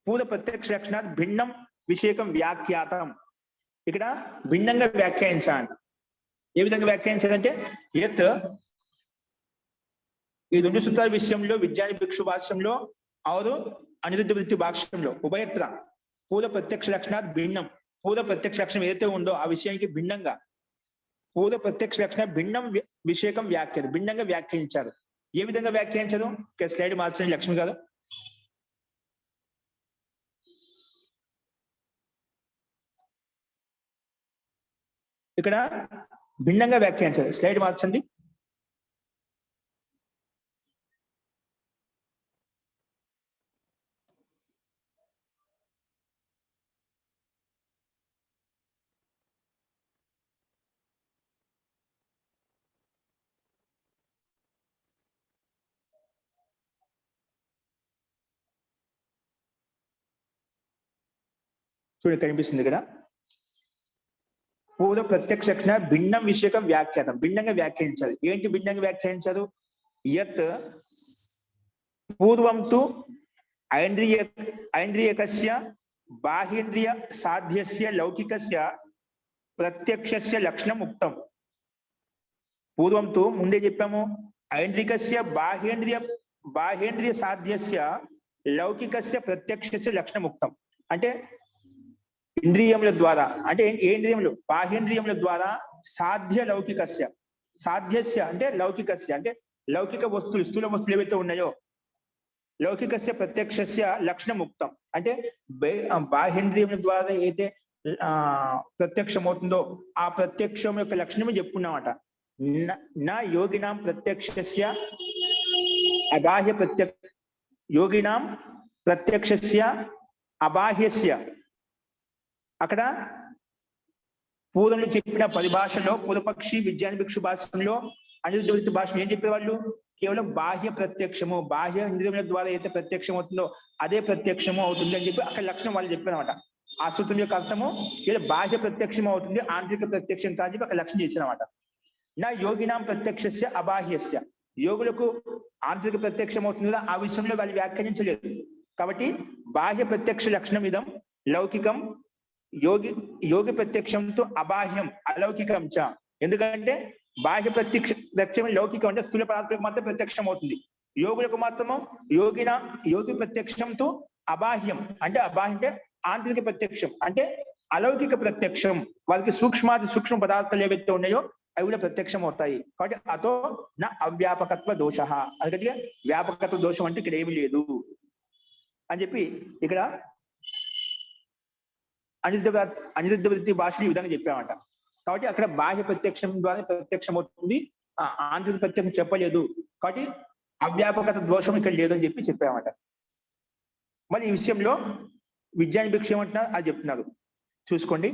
S1: పూర్వ ప్రత్యక్ష లక్షణాత్ భిన్నం విషయకం వ్యాఖ్యాతం. ఇక్కడ భిన్నంగా వ్యాఖ్యానించాలి. ఏ విధంగా వ్యాఖ్యానించాలంటే యత్ ఈ 2 సూత్రాల విషయంలో విజ్ఞాన భిక్షు భాష్యంలో ఆరు అనిరుద్ధ వృత్తి భాష్యంలో ఉభయత్ర పూర్వ ప్రత్యక్ష లక్షణాత్ భిన్నం, పూర్వ ప్రత్యక్ష లక్షణం ఏదైతే ఉందో ఆ విషయానికి భిన్నంగా పూర్వ ప్రత్యక్ష లక్షణ భిన్నం విషయకం వ్యాఖ్య భిన్నంగా వ్యాఖ్యానించారు. ఏ విధంగా వ్యాఖ్యానించారు? స్లైడ్ మార్చండి లక్ష్మి గారు. ఇక్కడ భిన్నంగా వ్యాఖ్యానించారు. స్లైడ్ మార్చండి. చూడండి కనిపిస్తుంది ఇక్కడ. పూర్వ ప్రత్యక్ష లక్షణ భిన్నం విషయకం వ్యాఖ్యాతం, భిన్నంగా వ్యాఖ్యానించారు. ఏంటి భిన్నంగా వ్యాఖ్యానించారు? యత్ పూర్వం తు ఐంద్రియకస్య బాహ్యేంద్రియ సాధ్యస్య లౌకికస్య ప్రత్యక్షస్య లక్షణం ఉక్తం. పూర్వం తు ముందే చెప్పాము, ఐంద్రికస్య బాహ్యేంద్రియ సాధ్యస్య లౌకికస్య ప్రత్యక్షస్య లక్షణం ఉక్తం. అంటే ఇంద్రియముల ద్వారా, అంటే ఏ ఇంద్రియములు? బాహ్యేంద్రియముల ద్వారా సాధ్య లౌకికస్య, సాధ్యస్య అంటే లౌకికస్య అంటే లౌకిక వస్తువులు, స్థూల వస్తువులు ఏవైతే ఉన్నాయో లౌకికస్య ప్రత్యక్షస్య లక్షణం ఉక్తం. అంటే బాహ్యేంద్రియముల ద్వారా అయితే ప్రత్యక్షం అవుతుందో ఆ ప్రత్యక్షం యొక్క లక్షణమే చెప్పుకున్నామట. నా యోగినాం ప్రత్యక్షస్య అబాహ్య యోగినాం ప్రత్యక్షస్య అబాహ్యస్య. అక్కడ పూర్వంలో చెప్పిన పరిభాషలో పూర్వపక్షి విజ్ఞాన భిక్షు భాషలో అనిరుద్ధ వృత్తి భాషలో ఏం చెప్పేవాళ్ళు? కేవలం బాహ్య ప్రత్యక్షము, బాహ్య ఇంద్రియముల ద్వారా అయితే ప్రత్యక్షం అవుతుందో అదే ప్రత్యక్షము అవుతుంది అని చెప్పి అక్కడ లక్షణం వాళ్ళు చెప్పారన్నమాట. ఆ సూత్రం యొక్క అర్థము కేవలం బాహ్య ప్రత్యక్షం అవుతుంది, ఆంతరిక ప్రత్యక్షం కాదు చెప్పి అక్కడ లక్షణం చేశారన్నమాట. నా యోగినాం ప్రత్యక్షస్య అబాహ్యస్య, యోగులకు ఆంతరిక ప్రత్యక్షం అవుతుంది కదా, ఆ విషయంలో వాళ్ళు వ్యాఖ్యానించలేదు. కాబట్టి బాహ్య ప్రత్యక్ష లక్షణం ఇదం లౌకికం, యోగి ప్రత్యక్షంతో అబాహ్యం అలౌకికం చ. ఎందుకంటే బాహ్య ప్రత్యక్షం లౌకికం అంటే స్థూల పదార్థాలకు మాత్రం ప్రత్యక్షం అవుతుంది, యోగులకు మాత్రము యోగి ప్రత్యక్షంతో అబాహ్యం అంటే అబాహ్యం అంటే ఆంతరిక ప్రత్యక్షం అంటే అలౌకిక ప్రత్యక్షం. వాళ్ళకి సూక్ష్మ పదార్థాలు ఏవైతే ఉన్నాయో అవి కూడా ప్రత్యక్షం అవుతాయి. కాబట్టి అతో నా అవ్యాపకత్వ దోష, అందుకంటే వ్యాపకత్వ దోషం అంటే ఇక్కడ ఏమి లేదు అని చెప్పి ఇక్కడ అనిరుద్ధ వృత్తి భాషలు ఈ విధంగా చెప్పామంట. కాబట్టి అక్కడ బాహ్య ప్రత్యక్షం ద్వారా ప్రత్యక్షం అవుతుంది, ఆంతరిక ప్రత్యక్షం చెప్పలేదు. కాబట్టి అవ్యాపకత దోషం ఇక్కడ లేదని చెప్పి చెప్పామంట. మరి ఈ విషయంలో విజ్ఞాన భిక్ష ఏమంటున్నారు అది చెప్తున్నారు. చూసుకోండి.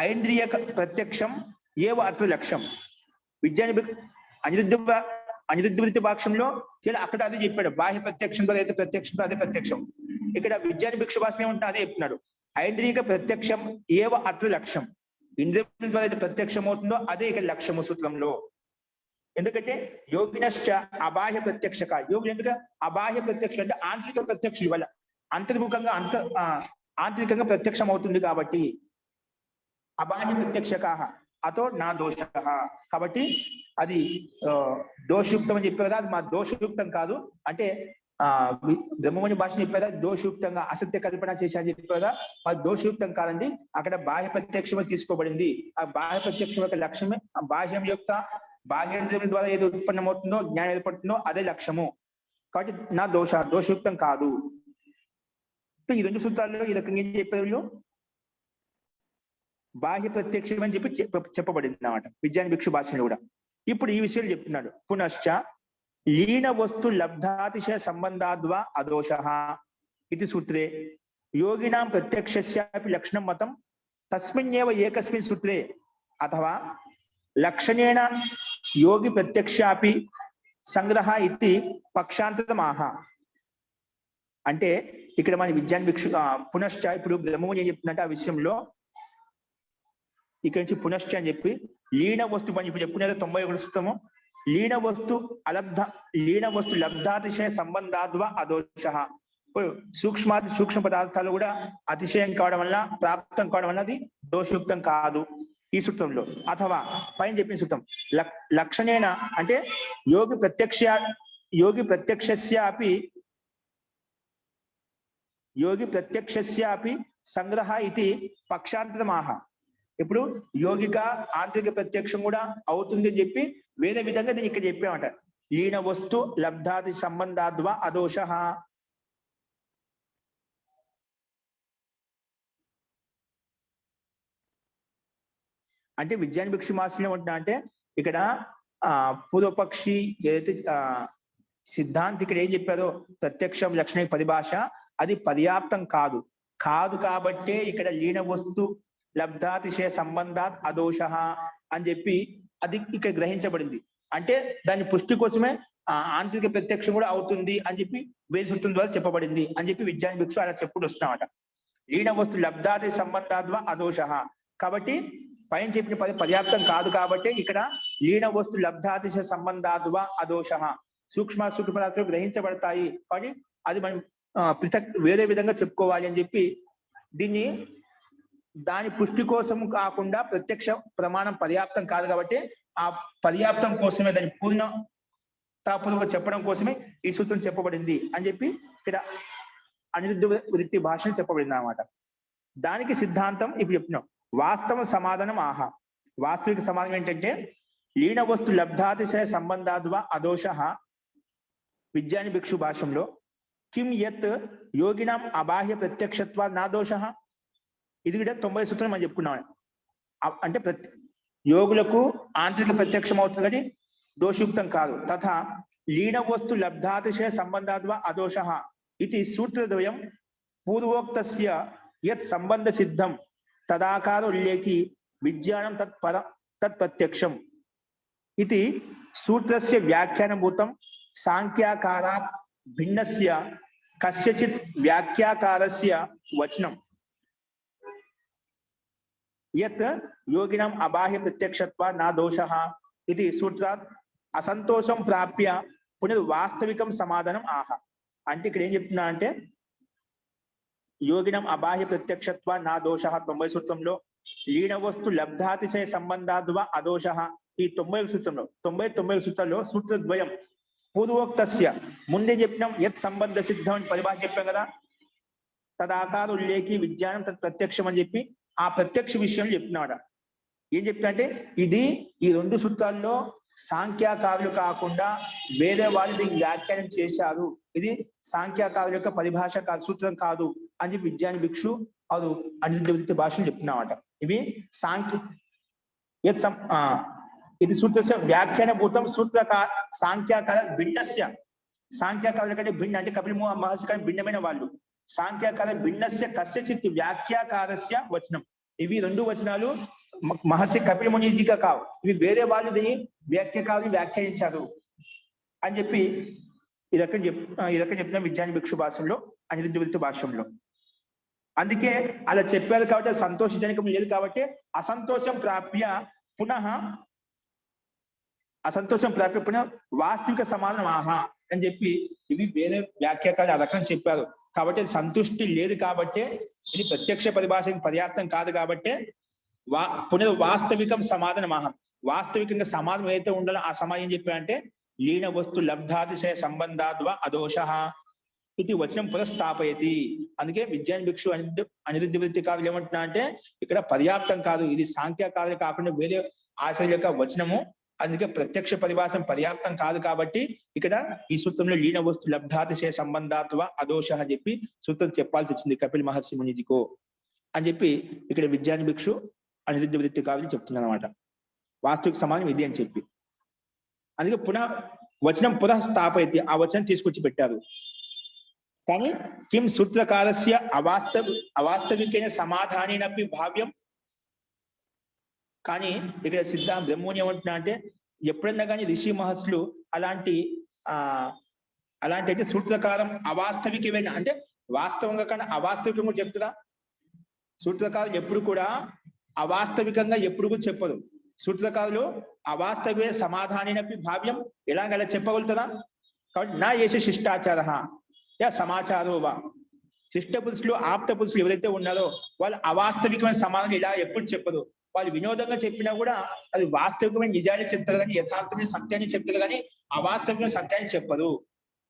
S1: ఐంద్రియ ప్రత్యక్షం ఏవ అర్థ లక్ష్యం. విజ్ఞాన అనిరుద్ధ వృత్తి భాష్యంలో అక్కడ అదే చెప్పాడు, బాహ్య ప్రత్యక్షం ద్వారా అయితే ప్రత్యక్షం అదే ప్రత్యక్షం. ఇక్కడ విజ్ఞాన భిక్ష భాష ఏమంటున్నా అదే చెప్తున్నాడు. ఐంద్రిక ప్రత్యక్షం ఏవ అర్థ లక్ష్యం, ఇంద్రియం ద్వారా అయితే ప్రత్యక్షం అవుతుందో అదే ఇక్కడ లక్ష్యము సూత్రంలో. ఎందుకంటే యోగినశ్చ అబాహ్య ప్రత్యక్షక, యోగులు ఎందుకు అబాహ్య ప్రత్యక్షం అంటే ఆంతరిక ప్రత్యక్షం వల్ల అంతర్ముఖంగా ఆంతరికంగా ప్రత్యక్షం అవుతుంది కాబట్టి అబాహ్య ప్రత్యక్షక అతో నా దోష. కాబట్టి అది దోషయుక్తం అని చెప్పారు కదా, అది మా దోషయుక్తం కాదు. అంటే బ్రహ్మమణి భాష చెప్పారా దోషయుక్తంగా అసత్య కల్పన చేశారని చెప్పారా, అది దోషయుక్తం కాదండి. అక్కడ బాహ్య ప్రత్యక్షమే తీసుకోబడింది. ఆ బాహ్య ప్రత్యక్షం యొక్క లక్ష్యమే బాహ్యం యొక్క బాహ్యేంద్రియం ద్వారా ఏది ఉత్పన్నమవుతుందో జ్ఞానం ఏర్పడుతుందో అదే లక్ష్యము. కాబట్టి నా దోషయుక్తం కాదు. ఈ 2 సూత్రాల్లో ఈ రకంగా ఏం చెప్పారు, బాహ్య ప్రత్యక్షం అని చెప్పి చెప్పబడింది అన్నమాట విజ్ఞాన భిక్షు భాషలో కూడా. ఇప్పుడు ఈ విషయాలు చెప్తున్నాడు. పునశ్చ లీన వస్తు లబ్ధాతిశయ సంబంధాద్వా అదోష ఇది సూత్రే యోగినాం ప్రత్యక్షస్యాపి లక్షణం మతం తస్మిన్నేవ ఏకస్మిన్ సూత్రే అథవా లక్షణేన యోగి ప్రత్యక్షాపి సంగ్రహ ఇది పక్షాంతరమాహ. అంటే ఇక్కడ మన విజ్ఞాన భిక్షు పునశ్చ ఇప్పుడు బ్రహ్మముని ఏం చెప్తున్నట్టు ఆ విషయంలో ఇక్కడి నుంచి పునశ్చ అని చెప్పి లీన వస్తు పని ఇప్పుడు చెప్పుకునేది 91 సూత్రము. లీన వస్తు లబ్ధాతిశయ సంబంధాద్వా అదోష. ఇప్పుడు సూక్ష్మ పదార్థాలు కూడా అతిశయం కావడం వల్ల ప్రాప్తం కావడం వల్ల అది దోషయుక్తం కాదు ఈ సూత్రంలో. అథవా పైన చెప్పిన సూత్రం లక్షణేన అంటే యోగి ప్రత్యక్షస్యాపి సంగ్రహ ఇది పక్షాంతరమాహ. ఇప్పుడు యోగిక ఆంతరిక ప్రత్యక్షం కూడా అవుతుంది అని చెప్పి వేరే విధంగా దీన్ని ఇక్కడ చెప్పామంట. లీన వస్తు లబ్ధాది సంబంధాద్వా అదోష. అంటే విజ్ఞాన భిక్షు మాస్టర్ ఏమంటున్నా అంటే ఇక్కడ పూర్వపక్షి ఏదైతే సిద్ధాంతి ఇక్కడ ఏం చెప్పారో ప్రత్యక్షం లక్షణ పరిభాష అది పర్యాప్తం కాదు కాబట్టే ఇక్కడ లీన వస్తు లబ్ధాతిశయ సంబంధాత్ అదోష అని చెప్పి అది ఇక్కడ గ్రహించబడింది. అంటే దాని పుష్టి కోసమే ఆంతరిక ప్రత్యక్షం కూడా అవుతుంది అని చెప్పి వేద సూత్రం ద్వారా చెప్పబడింది అని చెప్పి విజ్ఞాన భిక్షు అలా చెప్పుడు వస్తున్నామట. లీన వస్తు లబ్ధాతి సంబంధాద్వా అదోష. కాబట్టి పైన చెప్పిన పర్యాప్తం కాదు కాబట్టి ఇక్కడ లీన వస్తు లబ్ధాతిశయ సంబంధాద్వా అదోష. సూక్ష్మ పదార్థాలు గ్రహించబడతాయి కాబట్టి అది మనం పృథక్ వేరే విధంగా చెప్పుకోవాలి అని చెప్పి దీన్ని దాని పుష్టి కోసం కాకుండా ప్రత్యక్ష ప్రమాణం పర్యాప్తం కాదు కాబట్టి ఆ పర్యాప్తం కోసమే దాని పూర్ణతాపూర్వక చెప్పడం కోసమే ఈ సూత్రం చెప్పబడింది అని చెప్పి ఇక్కడ అనిరుద్ధ వృత్తి భాషను చెప్పబడింది అన్నమాట. దానికి సిద్ధాంతం ఇప్పుడు చెప్తున్నాం. వాస్తవ సమాధానం ఆహా. వాస్తవిక సమాధానం ఏంటంటే లీన వస్తు లబ్ధాతిశయ సంబంధాద్వా అదోష. విజ్ఞాని భిక్షు భాషంలో కిం యత్ యోగినాం అబాహ్య ప్రత్యక్షత్వా నా దోష. ఇది కూడా 90 సూత్రం మనం చెప్పుకున్నాం. అంటే యోగులకు ఆంతరిక ప్రత్యక్షం అవుతుంది కానీ దోషయుక్తం కాదు. తథా లీన వస్తు లబ్ధాతిశయ సంబంధాద్వా అదోష ఇది సూత్రద్వయం పూర్వోక్తస్య యత్ సంబంధ సిద్ధం తదాకార ఉల్లేఖి విజ్ఞానం తత్ప్రత్యక్షం ఇది సూత్రస్య వ్యాఖ్యానభూతం సాంఖ్యాకారాత్ భిన్నస్య కస్యచిత్ వ్యాఖ్యాకారస్య వచనం యత్ యోగినాం అబాహ్య ప్రత్యక్షత్వా నా దోషః ఇది సూత్రాత్ అసంతోషం ప్రాప్య పునర్వాస్తవికం సమాధానం ఆహ. అంటే ఇక్కడ ఏం చెప్తున్నా అంటే యోగినం అబాహ్య ప్రత్యక్షత్వ నా దోష 90 సూత్రంలో, లీన వస్తు లబ్ధాతిశయ సంబంధాద్వా అదోష ఈ 90 సూత్రంలో 99 సూత్రాల్లో సూత్రద్వయం పూర్వోక్తస్య ముందే చెప్పినాం యత్ సంబంధ సిద్ధం అని పరిభాష చెప్పాం కదా. తదాకార ఉల్లేఖి విజ్ఞానం తత్ ప్రత్యక్షం అని చెప్పి ఆ ప్రత్యక్ష విషయం చెప్తున్నాడు. ఏం చెప్తా అంటే ఇది ఈ 2 సూత్రాల్లో సాంఖ్యాకారులు కాకుండా వేరే వాళ్ళు దీన్ని వ్యాఖ్యానం చేశారు. ఇది సాంఖ్యాకారుల యొక్క పరిభాష కాదు, సూత్రం కాదు అని చెప్పి విజ్ఞాని భిక్షు అది అనిరుద్ధ భాషను చెప్తున్నామట. ఇవి ఇది సూత్ర వ్యాఖ్యాన భూతం సూత్రకార సాంఖ్యాకార భిన్నస్య. సాంఖ్యాకారుల కంటే భిన్న అంటే కపిల మహర్షి కంటే భిన్నమైన వాళ్ళు. సాంఖ్యాకార భిన్నస్య కస్యచిత్ వ్యాఖ్యాకారస్య వచనం. ఇవి 2 వచనాలు మహర్షి కపిల మునిజిగా కావు, ఇవి వేరే వాళ్ళు దీన్ని వ్యాఖ్యాకారులు వ్యాఖ్యానించారు అని చెప్పి ఈ రకం చెప్తున్న విజ్ఞాని భిక్షు భాషలో అనిరుద్ధ భాష్యంలో. అందుకే అలా చెప్పారు కాబట్టి అది సంతోషజనకం లేదు కాబట్టి అసంతోషం ప్రాప్య పునః వాస్తవిక సమాధానం ఆహా అని చెప్పి ఇవి వేరే వ్యాఖ్యాకారులు ఆ రకం చెప్పారు కాబట్టి అది సంతుష్టి లేదు కాబట్టి ఇది ప్రత్యక్ష పరిభాషకి పర్యాప్తం కాదు కాబట్టి పునర్వాస్తవికం సమాధానం ఆహా. వాస్తవికంగా సమాధానం ఏదైతే ఉండాలో ఆ సమాధానం ఏం చెప్పారంటే లీన వస్తు లబ్ధాతిశయ సంబంధాద్వా అదోష ఇది వచనం పునఃస్థాపయతి. అందుకే విజ్ఞాన భిక్షు అనిరుద్ధ వృత్తికారులు ఏమంటున్నా అంటే ఇక్కడ పర్యాప్తం కాదు, ఇది సాంఖ్యాకారులు కాకుండా వేరే ఆచార్యుల యొక్క వచనము. అందుకే ప్రత్యక్ష పరిభాషం పర్యాప్తం కాదు కాబట్టి ఇక్కడ ఈ సూత్రంలో లీన వస్తు లబ్ధాతిశయ సంబంధాత్వ అదోష అని చెప్పి సూత్రం చెప్పాల్సి వచ్చింది కపిల్ మహర్షి మునిజికో అని చెప్పి ఇక్కడ విజ్ఞాన భిక్షు అనిరుద్ధ వృత్తికారులు చెప్తున్నారు అనమాట. వాస్తవిక సమానం ఇది అని చెప్పి అందుకే వచనం పునఃస్థాపయతి ఆ వచనం తీసుకొచ్చి పెట్టారు. కానీ కిం సూత్రకారస్య అవాస్తవికైన సమాధానేనపి భావ్యం కానీ ఇక్కడ బ్రహ్మముని ఏమంటున్నా అంటే ఎప్పుడన్నా కానీ ఋషి మహర్షులు అలాంటి అయితే సూత్రకారం అవాస్తవికమైన అంటే వాస్తవంగా కానీ అవాస్తవికంగా చెప్తుందా? సూత్రకారులు ఎప్పుడు కూడా అవాస్తవికంగా ఎప్పుడు కూడా చెప్పదు. సూత్రకారులు అవాస్తవిక సమాధానినపి భావ్యం ఎలాగలా చెప్పగలుగుతుందా? కాబట్టి నా ఏష శిష్టాచార యా సమాచారో వా. శిష్ట పురుషులు ఆప్త పురుషులు ఎవరైతే ఉన్నారో వాళ్ళు అవాస్తవికమైన సమాధానం ఇలా ఎప్పుడు చెప్పదు. వాళ్ళు వినోదంగా చెప్పినా కూడా అది వాస్తవికమైన నిజాన్ని చెప్తారు కానీ యథార్థమైన సత్యాన్ని చెప్తారు కానీ అవాస్తవికమైన సత్యాన్ని చెప్పదు.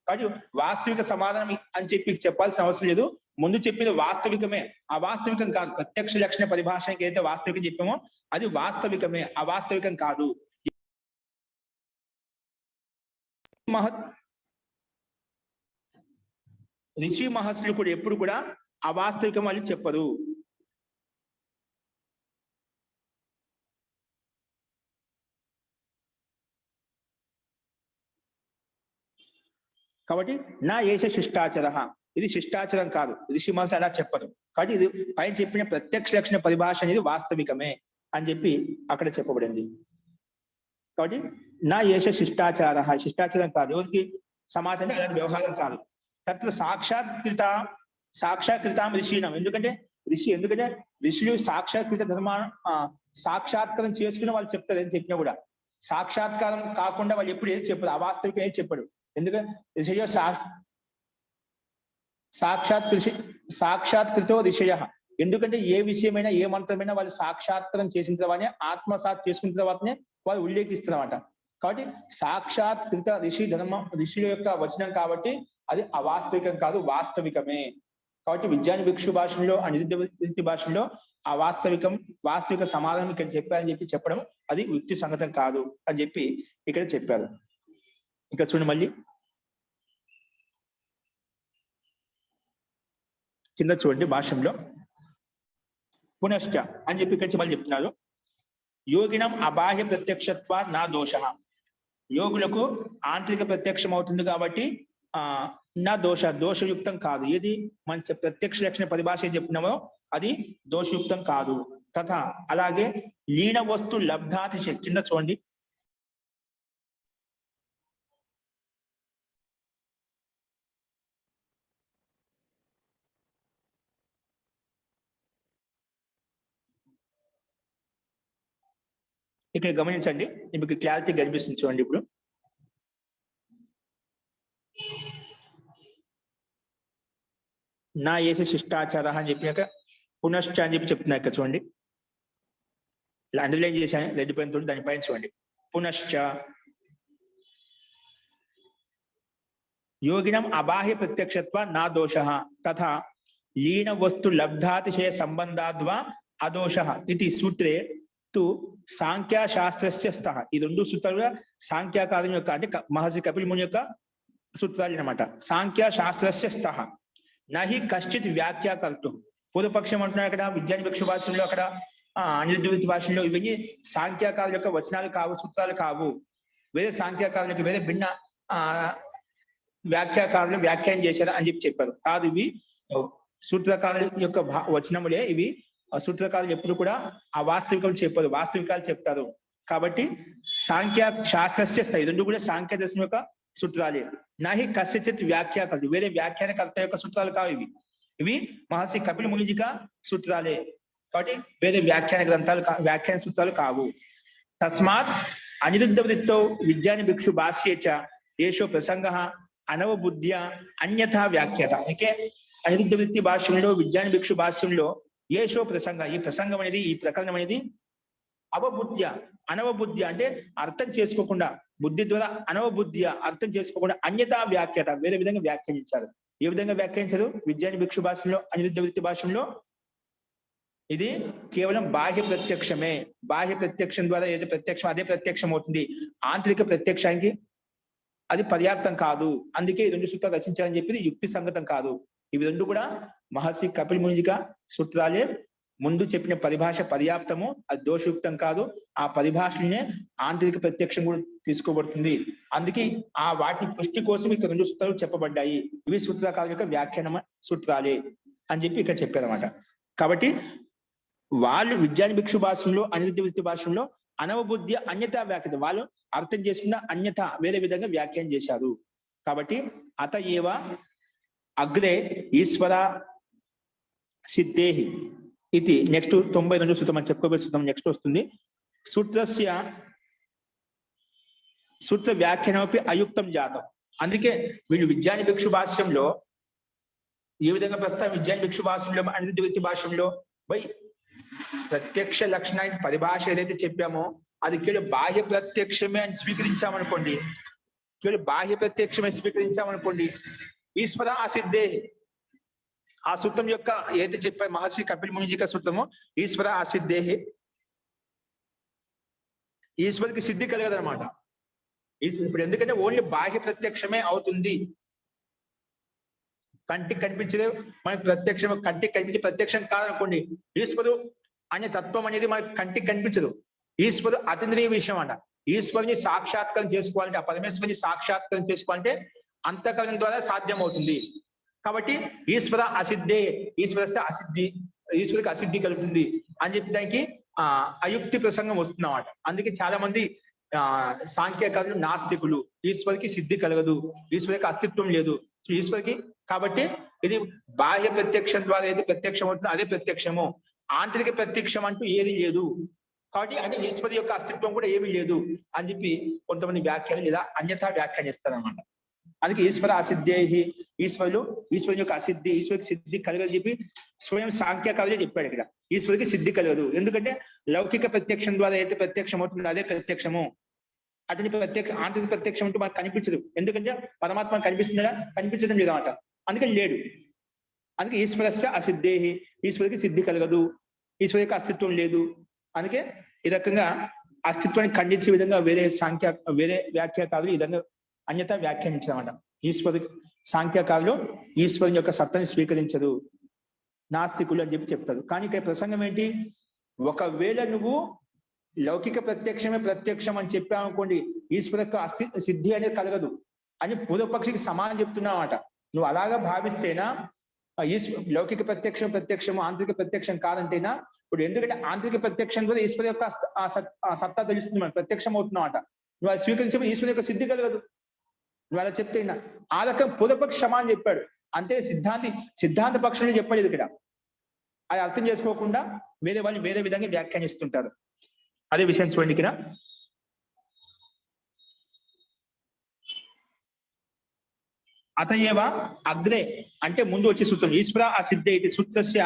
S1: కాబట్టి వాస్తవిక సమాధానం అని చెప్పి చెప్పాల్సిన అవసరం లేదు. ముందు చెప్పేది వాస్తవికమే, అవాస్తవికం కాదు. ప్రత్యక్ష లక్షణ పరిభాషకి ఏదైతే వాస్తవికం చెప్పామో అది వాస్తవికమే, అవాస్తవికం కాదు. ఋషి మహర్షులు కూడా ఎప్పుడు కూడా అవాస్తవికం వాళ్ళు చెప్పరు. కాబట్టి నా ఏష శిష్టాచార, ఇది శిష్టాచారం కాదు. ఋషి మహర్షులు అలా చెప్పరు. కాబట్టి ఇది పైన చెప్పిన ప్రత్యక్ష లక్షణ పరిభాష అనేది వాస్తవికమే అని చెప్పి అక్కడ చెప్పబడింది. కాబట్టి నా ఏష శిష్టాచార, శిష్టాచారం కాదు. ఎవరికి సమాచారం అలాంటి వ్యవహారం కాదు. తత్ర సాక్షాత్కృతాం ఋషినం. ఎందుకంటే ఋషులు సాక్షాత్కృత ధర్మాన్ని సాక్షాత్కారం చేసుకుని వాళ్ళు చెప్తారు. ఏం చెప్పినా కూడా సాక్షాత్కారం కాకుండా వాళ్ళు ఎప్పుడు ఏది చెప్పరు, అవాస్తవికం ఏది చెప్పడు. ఎందుకంటే ఋషయ సాక్షాత్కృతో ఋషయ. ఎందుకంటే ఏ విషయమైనా ఏ మంత్రమైనా వాళ్ళు సాక్షాత్కారం చేసిన తర్వాతనే ఆత్మసాత్ చేసుకున్న తర్వాతనే వాళ్ళు ఉల్లేఖిస్తున్నమాట. కాబట్టి సాక్షాత్కృత ఋషుల యొక్క వచనం కాబట్టి అది అవాస్తవికం కాదు, వాస్తవికమే. కాబట్టి విజ్ఞాన భిక్షు భాషలో అనిరుద్ధ భాషలో వాస్తవిక సమాధానం ఇక్కడ చెప్పారని చెప్పి చెప్పడం అది యుక్తి సంగతం కాదు అని చెప్పి ఇక్కడ చెప్పారు. ఇంకా చూడండి మళ్ళీ కింద చూడండి భాష్యంలో పునశ్చ అని చెప్పి ఇక్కడ మళ్ళీ చెప్తున్నారు. యోగినం అబాహ్య ప్రత్యక్షత్వ నా దోష. యోగులకు ఆంతరిక ప్రత్యక్షం అవుతుంది కాబట్టి నా దోషయుక్తం కాదు. ఏది మన ప్రత్యక్ష లక్షణ పరిభాష ఏం చెప్తున్నామో అది దోషయుక్తం కాదు. తథా అలాగే లీన వస్తు లబ్ధాతిశయ. కింద చూడండి ఇక్కడ గమనించండి, మీకు క్లారిటీ కనిపిస్తుంది చూడండి. ఇప్పుడు నా ఏసే శిష్టాచార అని చెప్పినాక పునశ్చ అని చెప్పి చెప్తున్నా. ఇక్కడ చూడండి ఇలా అండర్లైన్ చేశాను రెడ్ పెన్ తోటి, దానిపైన చూడండి పునశ్చ యోగినం అబాహ్య ప్రత్యక్షత్వ నా దోష తథా లీన వస్తు లబ్ధాతిశయ సంబంధాద్వా అదోష ఇది సూత్రే తు సాంఖ్యశాస్త్రస్య స్థః. ఈ రెండు సూత్రాలుగా సాంఖ్యాకారం యొక్క అంటే మహర్షి కపిల్ ముని యొక్క సూత్రాలు అన్నమాట. సాంఖ్యశాస్త్రస్య స్థః నహి కశ్చిత్ వ్యాఖ్యాకర్తు. పూర్వపక్షం అంటున్నారు అక్కడ విజ్ఞాన భిక్షు భాషల్లో, అక్కడ అనిరుద్ధ భాషల్లో ఇవన్నీ సాంఖ్యాకారుల యొక్క వచనాలు కావు, సూత్రాలు కావు. వేరే సాంఖ్యాకారులకు వేరే భిన్న వ్యాఖ్యాకారులు వ్యాఖ్యానం చేశారు అని చెప్పారు. కాదు, ఇవి సూత్రకారుల యొక్క వచనములే ఇవి. సూత్రకారులు ఎప్పుడు కూడా అవాస్తవికం చెప్పారు, వాస్తవికాలు చెప్తారు. కాబట్టి శాస్త్రస్య స్థాయి రెండు కూడా సాంఖ్య దర్శనం యొక్క సూత్రాలే. నాహి కస్యచిత్ వ్యాఖ్యాకర్త, వేరే వ్యాఖ్యానకర్త యొక్క సూత్రాలు కావు ఇవి. ఇవి మహర్షి కపిల్ మునిజిక సూత్రాలే. కాబట్టి వేరే వ్యాఖ్యాన సూత్రాలు కావు. తస్మాత్ అనిరుద్ధ వృత్తో విజ్ఞాన భిక్షు భాష్యేచ ఏషో ప్రసంగ అనవబుద్ధ్య అన్యథా వ్యాఖ్యత. అయితే అనిరుద్ధ వృత్తి భాష్యంలో విజ్ఞాన భిక్షు భాష్యంలో ఏషో ప్రసంగ, ఈ ప్రసంగం అనేది ఈ ప్రకరణం అనేది అనవబుద్ధ్య అంటే అర్థం చేసుకోకుండా, బుద్ధి ద్వారా అనవబుద్ధ్య అర్థం చేసుకోకుండా అన్యథా వ్యాఖ్యత వేరే విధంగా వ్యాఖ్యానించారు. ఏ విధంగా వ్యాఖ్యానించారు? విజ్ఞాన భిక్షు భాషలో అనిరుద్ధ వృత్తి భాషలో ఇది కేవలం బాహ్య ప్రత్యక్షమే. బాహ్య ప్రత్యక్షం ద్వారా ఏదైతే ప్రత్యక్షం అదే ప్రత్యక్షం అవుతుంది. ఆంతరిక ప్రత్యక్షానికి అది పర్యాప్తం కాదు. అందుకే ఈ రెండు సూత్రాలు రచించాలని చెప్పి యుక్తి సంగతం కాదు. ఇవి రెండు కూడా మహర్షి కపిల్ మునిజిక సూత్రాలే. ముందు చెప్పిన పరిభాష పర్యాప్తము, అది దోషయుక్తం కాదు. ఆ పరిభాషనే ఆంతరిక ప్రత్యక్షం కూడా తీసుకోబడుతుంది. అందుకే ఆ వాటిని పుష్టి కోసం ఇక్కడ రెండు సూత్రాలు చెప్పబడ్డాయి. ఇవి సూత్రకారుల యొక్క వ్యాఖ్యాన సూత్రాలే అని చెప్పి ఇక్కడ చెప్పారన్నమాట. కాబట్టి వాళ్ళు విజ్ఞాన భిక్షు భాషంలో అనిరుద్ధ వృత్తి భాషంలో అనవబుద్ధి అన్యత వ్యాఖ్య వాళ్ళు అర్థం చేసుకున్న అన్యత వేరే విధంగా వ్యాఖ్యానం చేశారు. కాబట్టి అత ఏవ అగ్రే ఈశ్వర సిద్ధేహి ఇది నెక్స్ట్ 92 సూత్రం అని చెప్పుకోబోయే సూత్రం నెక్స్ట్ వస్తుంది. సూత్ర వ్యాఖ్యానమపి అయుక్తం జాతం. అందుకే వీళ్ళు విజ్ఞాన భిక్షు భాష్యంలో ఏ విధంగా ప్రస్తుతం విజ్ఞాన భిక్షు భాష్యంలో అనిరుద్ధ వృత్తి భాష్యంలో బై ప్రత్యక్ష లక్షణాన్ని పరిభాష ఏదైతే చెప్పామో అది కేవలం బాహ్య ప్రత్యక్షమే అని స్వీకరించామనుకోండి, కేవలం బాహ్య ప్రత్యక్షమే స్వీకరించామనుకోండి, ఈశ్వర అసిద్ధే ఆ సూత్రం యొక్క ఏదైతే చెప్పారు మహర్షి కపిల్ ముని యొక్క సూత్రము ఈశ్వర అసిద్ధే ఈశ్వరికి సిద్ధి కలగదనమాట. ఇప్పుడు ఎందుకంటే ఓన్లీ బాహ్య ప్రత్యక్షమే అవుతుంది. కంటికి కనిపించేది మనకి ప్రత్యక్షం, కంటికి కనిపించే ప్రత్యక్షం కాదనుకోండి. ఈశ్వరు అనే తత్వం అనేది మనకి కంటికి కనిపించదు. ఈశ్వరు అతీంద్రియ విషయం అంట. ఈశ్వరుని సాక్షాత్కారం చేసుకోవాలంటే, ఆ పరమేశ్వరుని సాక్షాత్కారం చేసుకోవాలంటే అంతఃకరణం ద్వారా సాధ్యం అవుతుంది. కాబట్టి ఈశ్వర అసిద్ధే ఈశ్వరస్య అసిద్ధి, ఈశ్వరికి అసిద్ధి కలుగుతుంది అని చెప్పడానికి అయుక్తి ప్రసంగం వస్తుందన్నమాట. అందుకే చాలా మంది సాంఖ్యకారులు నాస్తికులు ఈశ్వరికి సిద్ధి కలగదు, ఈశ్వరికి అస్తిత్వం లేదు ఈశ్వరికి. కాబట్టి ఇది బాహ్య ప్రత్యక్షం ద్వారా ఏది ప్రత్యక్షం అవుతుందో అదే ప్రత్యక్షము, ఆంతరిక ప్రత్యక్షం అంటూ ఏది లేదు. కాబట్టి అంటే ఈశ్వరి యొక్క అస్తిత్వం కూడా ఏమీ లేదు అని చెప్పి కొంతమంది వ్యాఖ్యానం లేదా అన్యథా వ్యాఖ్యానిస్తారనమాట. అందుకే ఈశ్వర అసిద్ధేహి ఈశ్వరుని యొక్క అసిద్ధి, ఈశ్వరికి సిద్ధి కలగదు చెప్పి స్వయం సాంఖ్యకారులే చెప్పాడు. ఇక్కడ ఈశ్వరికి సిద్ధి కలగదు, ఎందుకంటే లౌకిక ప్రత్యక్షం ద్వారా అయితే ప్రత్యక్షం అవుతుందో అదే ప్రత్యక్షము. అటువంటి ఆంతరిక ప్రత్యక్షం అంటూ మనకు కనిపించదు, ఎందుకంటే పరమాత్మ కనిపిస్తుందా, కనిపించడం లేదు అన్నమాట. అందుకని లేడు. అందుకే ఈశ్వరస్య అసిద్ధేహి ఈశ్వరికి సిద్ధి కలగదు, ఈశ్వరి యొక్క అస్తిత్వం లేదు. అందుకే ఈ రకంగా అస్తిత్వాన్ని ఖండించే విధంగా వేరే వ్యాఖ్యాకారులు ఈ విధంగా అన్యత వ్యాఖ్యానించారన్నమాట. సాంఖ్యకారులు ఈశ్వరుని యొక్క సత్తని స్వీకరించరు, నాస్తికులు అని చెప్పి చెప్తారు. కానీ ఇక్కడ ప్రసంగం ఏంటి, ఒకవేళ నువ్వు లౌకిక ప్రత్యక్షమే ప్రత్యక్షం అని చెప్పావనుకోండి, ఈశ్వర యొక్క సిద్ధి అనేది కలగదు అని పూర్వపక్షికి సమానం చెప్తున్నావట. నువ్వు అలాగా భావిస్తేనా లౌకిక ప్రత్యక్షము ఆంతరిక ప్రత్యక్షం కాదంటేనా. ఇప్పుడు ఎందుకంటే ఆంతరిక ప్రత్యక్షం కూడా ఈశ్వర యొక్క సత్తా తెలుస్తుంది, మనం ప్రత్యక్షం అవుతున్నావట. నువ్వు అది స్వీకరించబడి ఈశ్వర యొక్క సిద్ధి కలగదు. నువ్వు అలా చెప్తే ఆ రకం పూర్వపక్ష సమానం చెప్పాడు. అంతే సిద్ధాంత పక్షంలో చెప్పలేదు ఇక్కడ. అది అర్థం చేసుకోకుండా వేరే వాళ్ళు వేరే విధంగా వ్యాఖ్యానిస్తుంటారు. అదే విషయం చూడండి ఇక్కడ. అతయేవ అగ్రే అంటే ముందు వచ్చే సూత్రం ఈశ్వర అసిద్ధే ఇది సూత్రస్య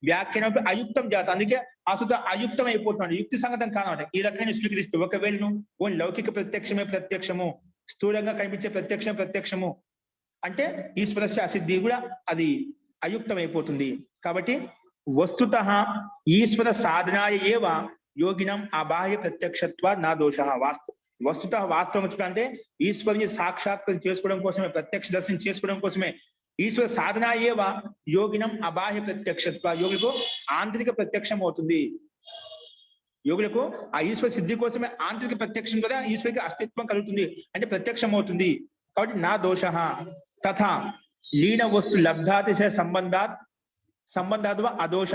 S1: వ్యాఖ్యానం అయుక్తం జాత. అందుకే ఆ సూత్రం అయుక్తం అయిపోతున్నాడు, యుక్తి సంగతం కాదన్నమాట. ఈ రకంగా స్వీకరిస్తూ ఒకవేళ నువ్వు లౌకిక ప్రత్యక్షమే ప్రత్యక్షము, స్థూలంగా కనిపించే ప్రత్యక్షము అంటే ఈశ్వరస్య అసిద్ధి కూడా అది అయుక్తం అయిపోతుంది. కాబట్టి వస్తుతః ఈశ్వర సాధనాయ ఏవ యోగినం అబాహ్య ప్రత్యక్షత్వ నా దోష. వస్తుతః వాస్తవం అంటే ఈశ్వరుని సాక్షాత్కారం చేసుకోవడం కోసమే, ప్రత్యక్ష దర్శనం చేసుకోవడం కోసమే ఈశ్వర సాధన ఏవ యోగినం అబాహ్య ప్రత్యక్షత్వ. యోగులకు ఆంతరిక ప్రత్యక్షం అవుతుంది. యోగులకు ఆ ఈశ్వర సిద్ధి కోసమే ఆంతరిక ప్రత్యక్షం కదా ఈశ్వరికి అస్తిత్వం కలుగుతుంది, అంటే ప్రత్యక్షం అవుతుంది. కాబట్టి నా దోష తథా లీన వస్తు లబ్ధాతిశయ సంబంధాద్వ అదోష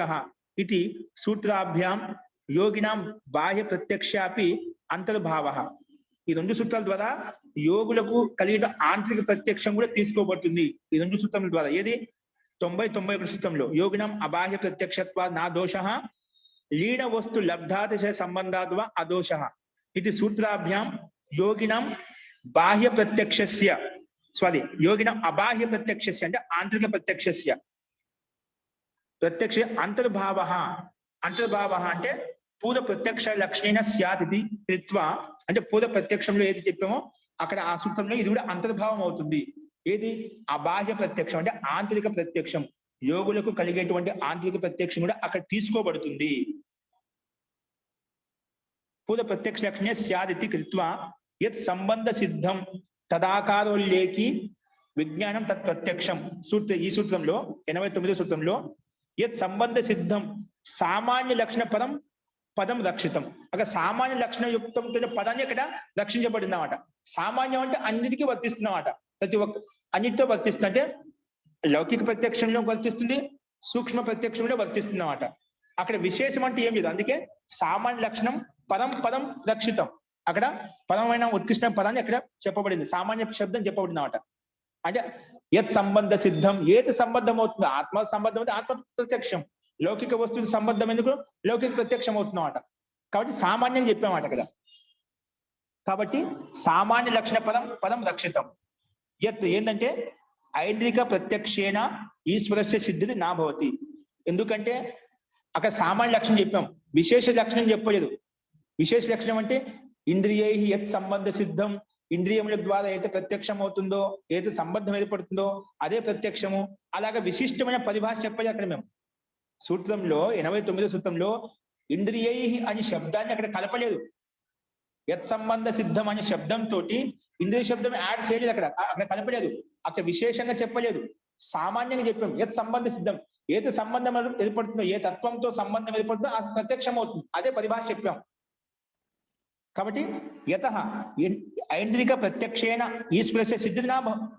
S1: ఇది సూత్రాభ్యాం యోగినాం బాహ్య ప్రత్యక్షాపి అంతర్భావ. ఈ రెండు సూత్రాల ద్వారా యోగులకు కలిగిన ఆంతరిక ప్రత్యక్షం కూడా తీసుకోబడుతుంది. ఈ రెండు సూత్రముల ద్వారా ఏది 91 సూత్రంలో యోగినం అబాహ్య ప్రత్యక్షత్వ నా దోష లీన వస్తు లబ్ధాతిశయ సంబంధాద్వ అదోష ఇది సూత్రాభ్యాం యోగినం బాహ్య ప్రత్యక్షస్య యోగినం అబాహ్య ప్రత్యక్షస్య అంటే ఆంతరిక ప్రత్యక్షస్య ప్రత్యక్ష అంతర్భావ అంటే పూర్వ ప్రత్యక్ష లక్షణ స్యాత్ ఇది కృత్వా. అంటే పూర్వ ప్రత్యక్షంలో ఏది చెప్పామో అక్కడ ఆ సూత్రంలో ఇది కూడా అంతర్భావం అవుతుంది. ఏది అబాహ్య ప్రత్యక్షం అంటే ఆంతరిక ప్రత్యక్షం, యోగులకు కలిగేటువంటి ఆంతరిక ప్రత్యక్షం కూడా అక్కడ తీసుకోబడుతుంది. పూర్వ ప్రత్యక్ష లక్షణ స్యాత్ ఇది కృత్వా యత్ సంబంధ సిద్ధం తదాకారోల్లేఖి విజ్ఞానం తత్ ప్రత్యక్షం. ఈ సూత్రంలో 89 సూత్రంలో యత్ సంబంధ సిద్ధం సామాన్య లక్షణ పదం రక్షితం. అక్కడ సామాన్య లక్షణ యుక్తం పదాన్ని ఇక్కడ రక్షించబడింది అన్నమాట. సామాన్యం అంటే అన్నిటికీ వర్తిస్తున్నమాట, ప్రతి ఒక్క అన్నిటితో వర్తిస్తుంది. అంటే లౌకిక ప్రత్యక్షంలో వర్తిస్తుంది, సూక్ష్మ ప్రత్యక్షంలో వర్తిస్తుంది అన్నమాట. అక్కడ విశేషం అంటే ఏం లేదు. అందుకే సామాన్య లక్షణం పదం పదం రక్షితం. అక్కడ పదమైన ఉత్కృష్ట పదాన్ని అక్కడ చెప్పబడింది, సామాన్య శబ్దం చెప్పబడింది అన్నమాట. అంటే యత్ సంబంధ సిద్ధం, ఏది సంబంధం అవుతుంది, ఆత్మ సంబంధం అంటే ఆత్మ ప్రత్యక్షం, లౌకిక వస్తువు సంబంధం ఎందుకు, లౌకిక ప్రత్యక్షం అవుతుందన్నమాట. కాబట్టి సామాన్యం చెప్పామాట అక్కడ. కాబట్టి సామాన్య లక్షణ పదం పదం రక్షితం. యత్ ఏంటంటే ఐంద్రిక ప్రత్యక్షేణ ఈశ్వరస్య సిద్ధిది నా భవతి. ఎందుకంటే అక్కడ సామాన్య లక్షణం చెప్పాం, విశేష లక్షణం చెప్పలేదు. విశేష లక్షణం అంటే ఇంద్రియై యత్ సంబంధ సిద్ధం, ఇంద్రియముల ద్వారా అయితే ప్రత్యక్షం అవుతుందో, ఏది సంబంధం ఏర్పడుతుందో అదే ప్రత్యక్షము. అలాగా విశిష్టమైన పరిభాష చెప్పాలి అక్కడ మేము. సూత్రంలో 89వ సూత్రంలో ఇంద్రియై అనే శబ్దాన్ని అక్కడ కలపలేదు. యత్ సంబంధ సిద్ధం అనే శబ్దంతో ఇంద్రియ శబ్దం యాడ్ చేయలేదు, అక్కడ అక్కడ కలపలేదు, అక్కడ విశేషంగా చెప్పలేదు, సామాన్యంగా చెప్పాం. యత్ సంబంధ సిద్ధం, ఏది సంబంధం ఏర్పడుతుందో, ఏ తత్వంతో సంబంధం ఏర్పడుతుందో ఆ ప్రత్యక్షం అవుతుంది, అదే పరిభాష చెప్పాం. కాబట్టి యత ఐంద్రిక ప్రత్యక్షేణ ఈశ్వరస్య సిద్ధి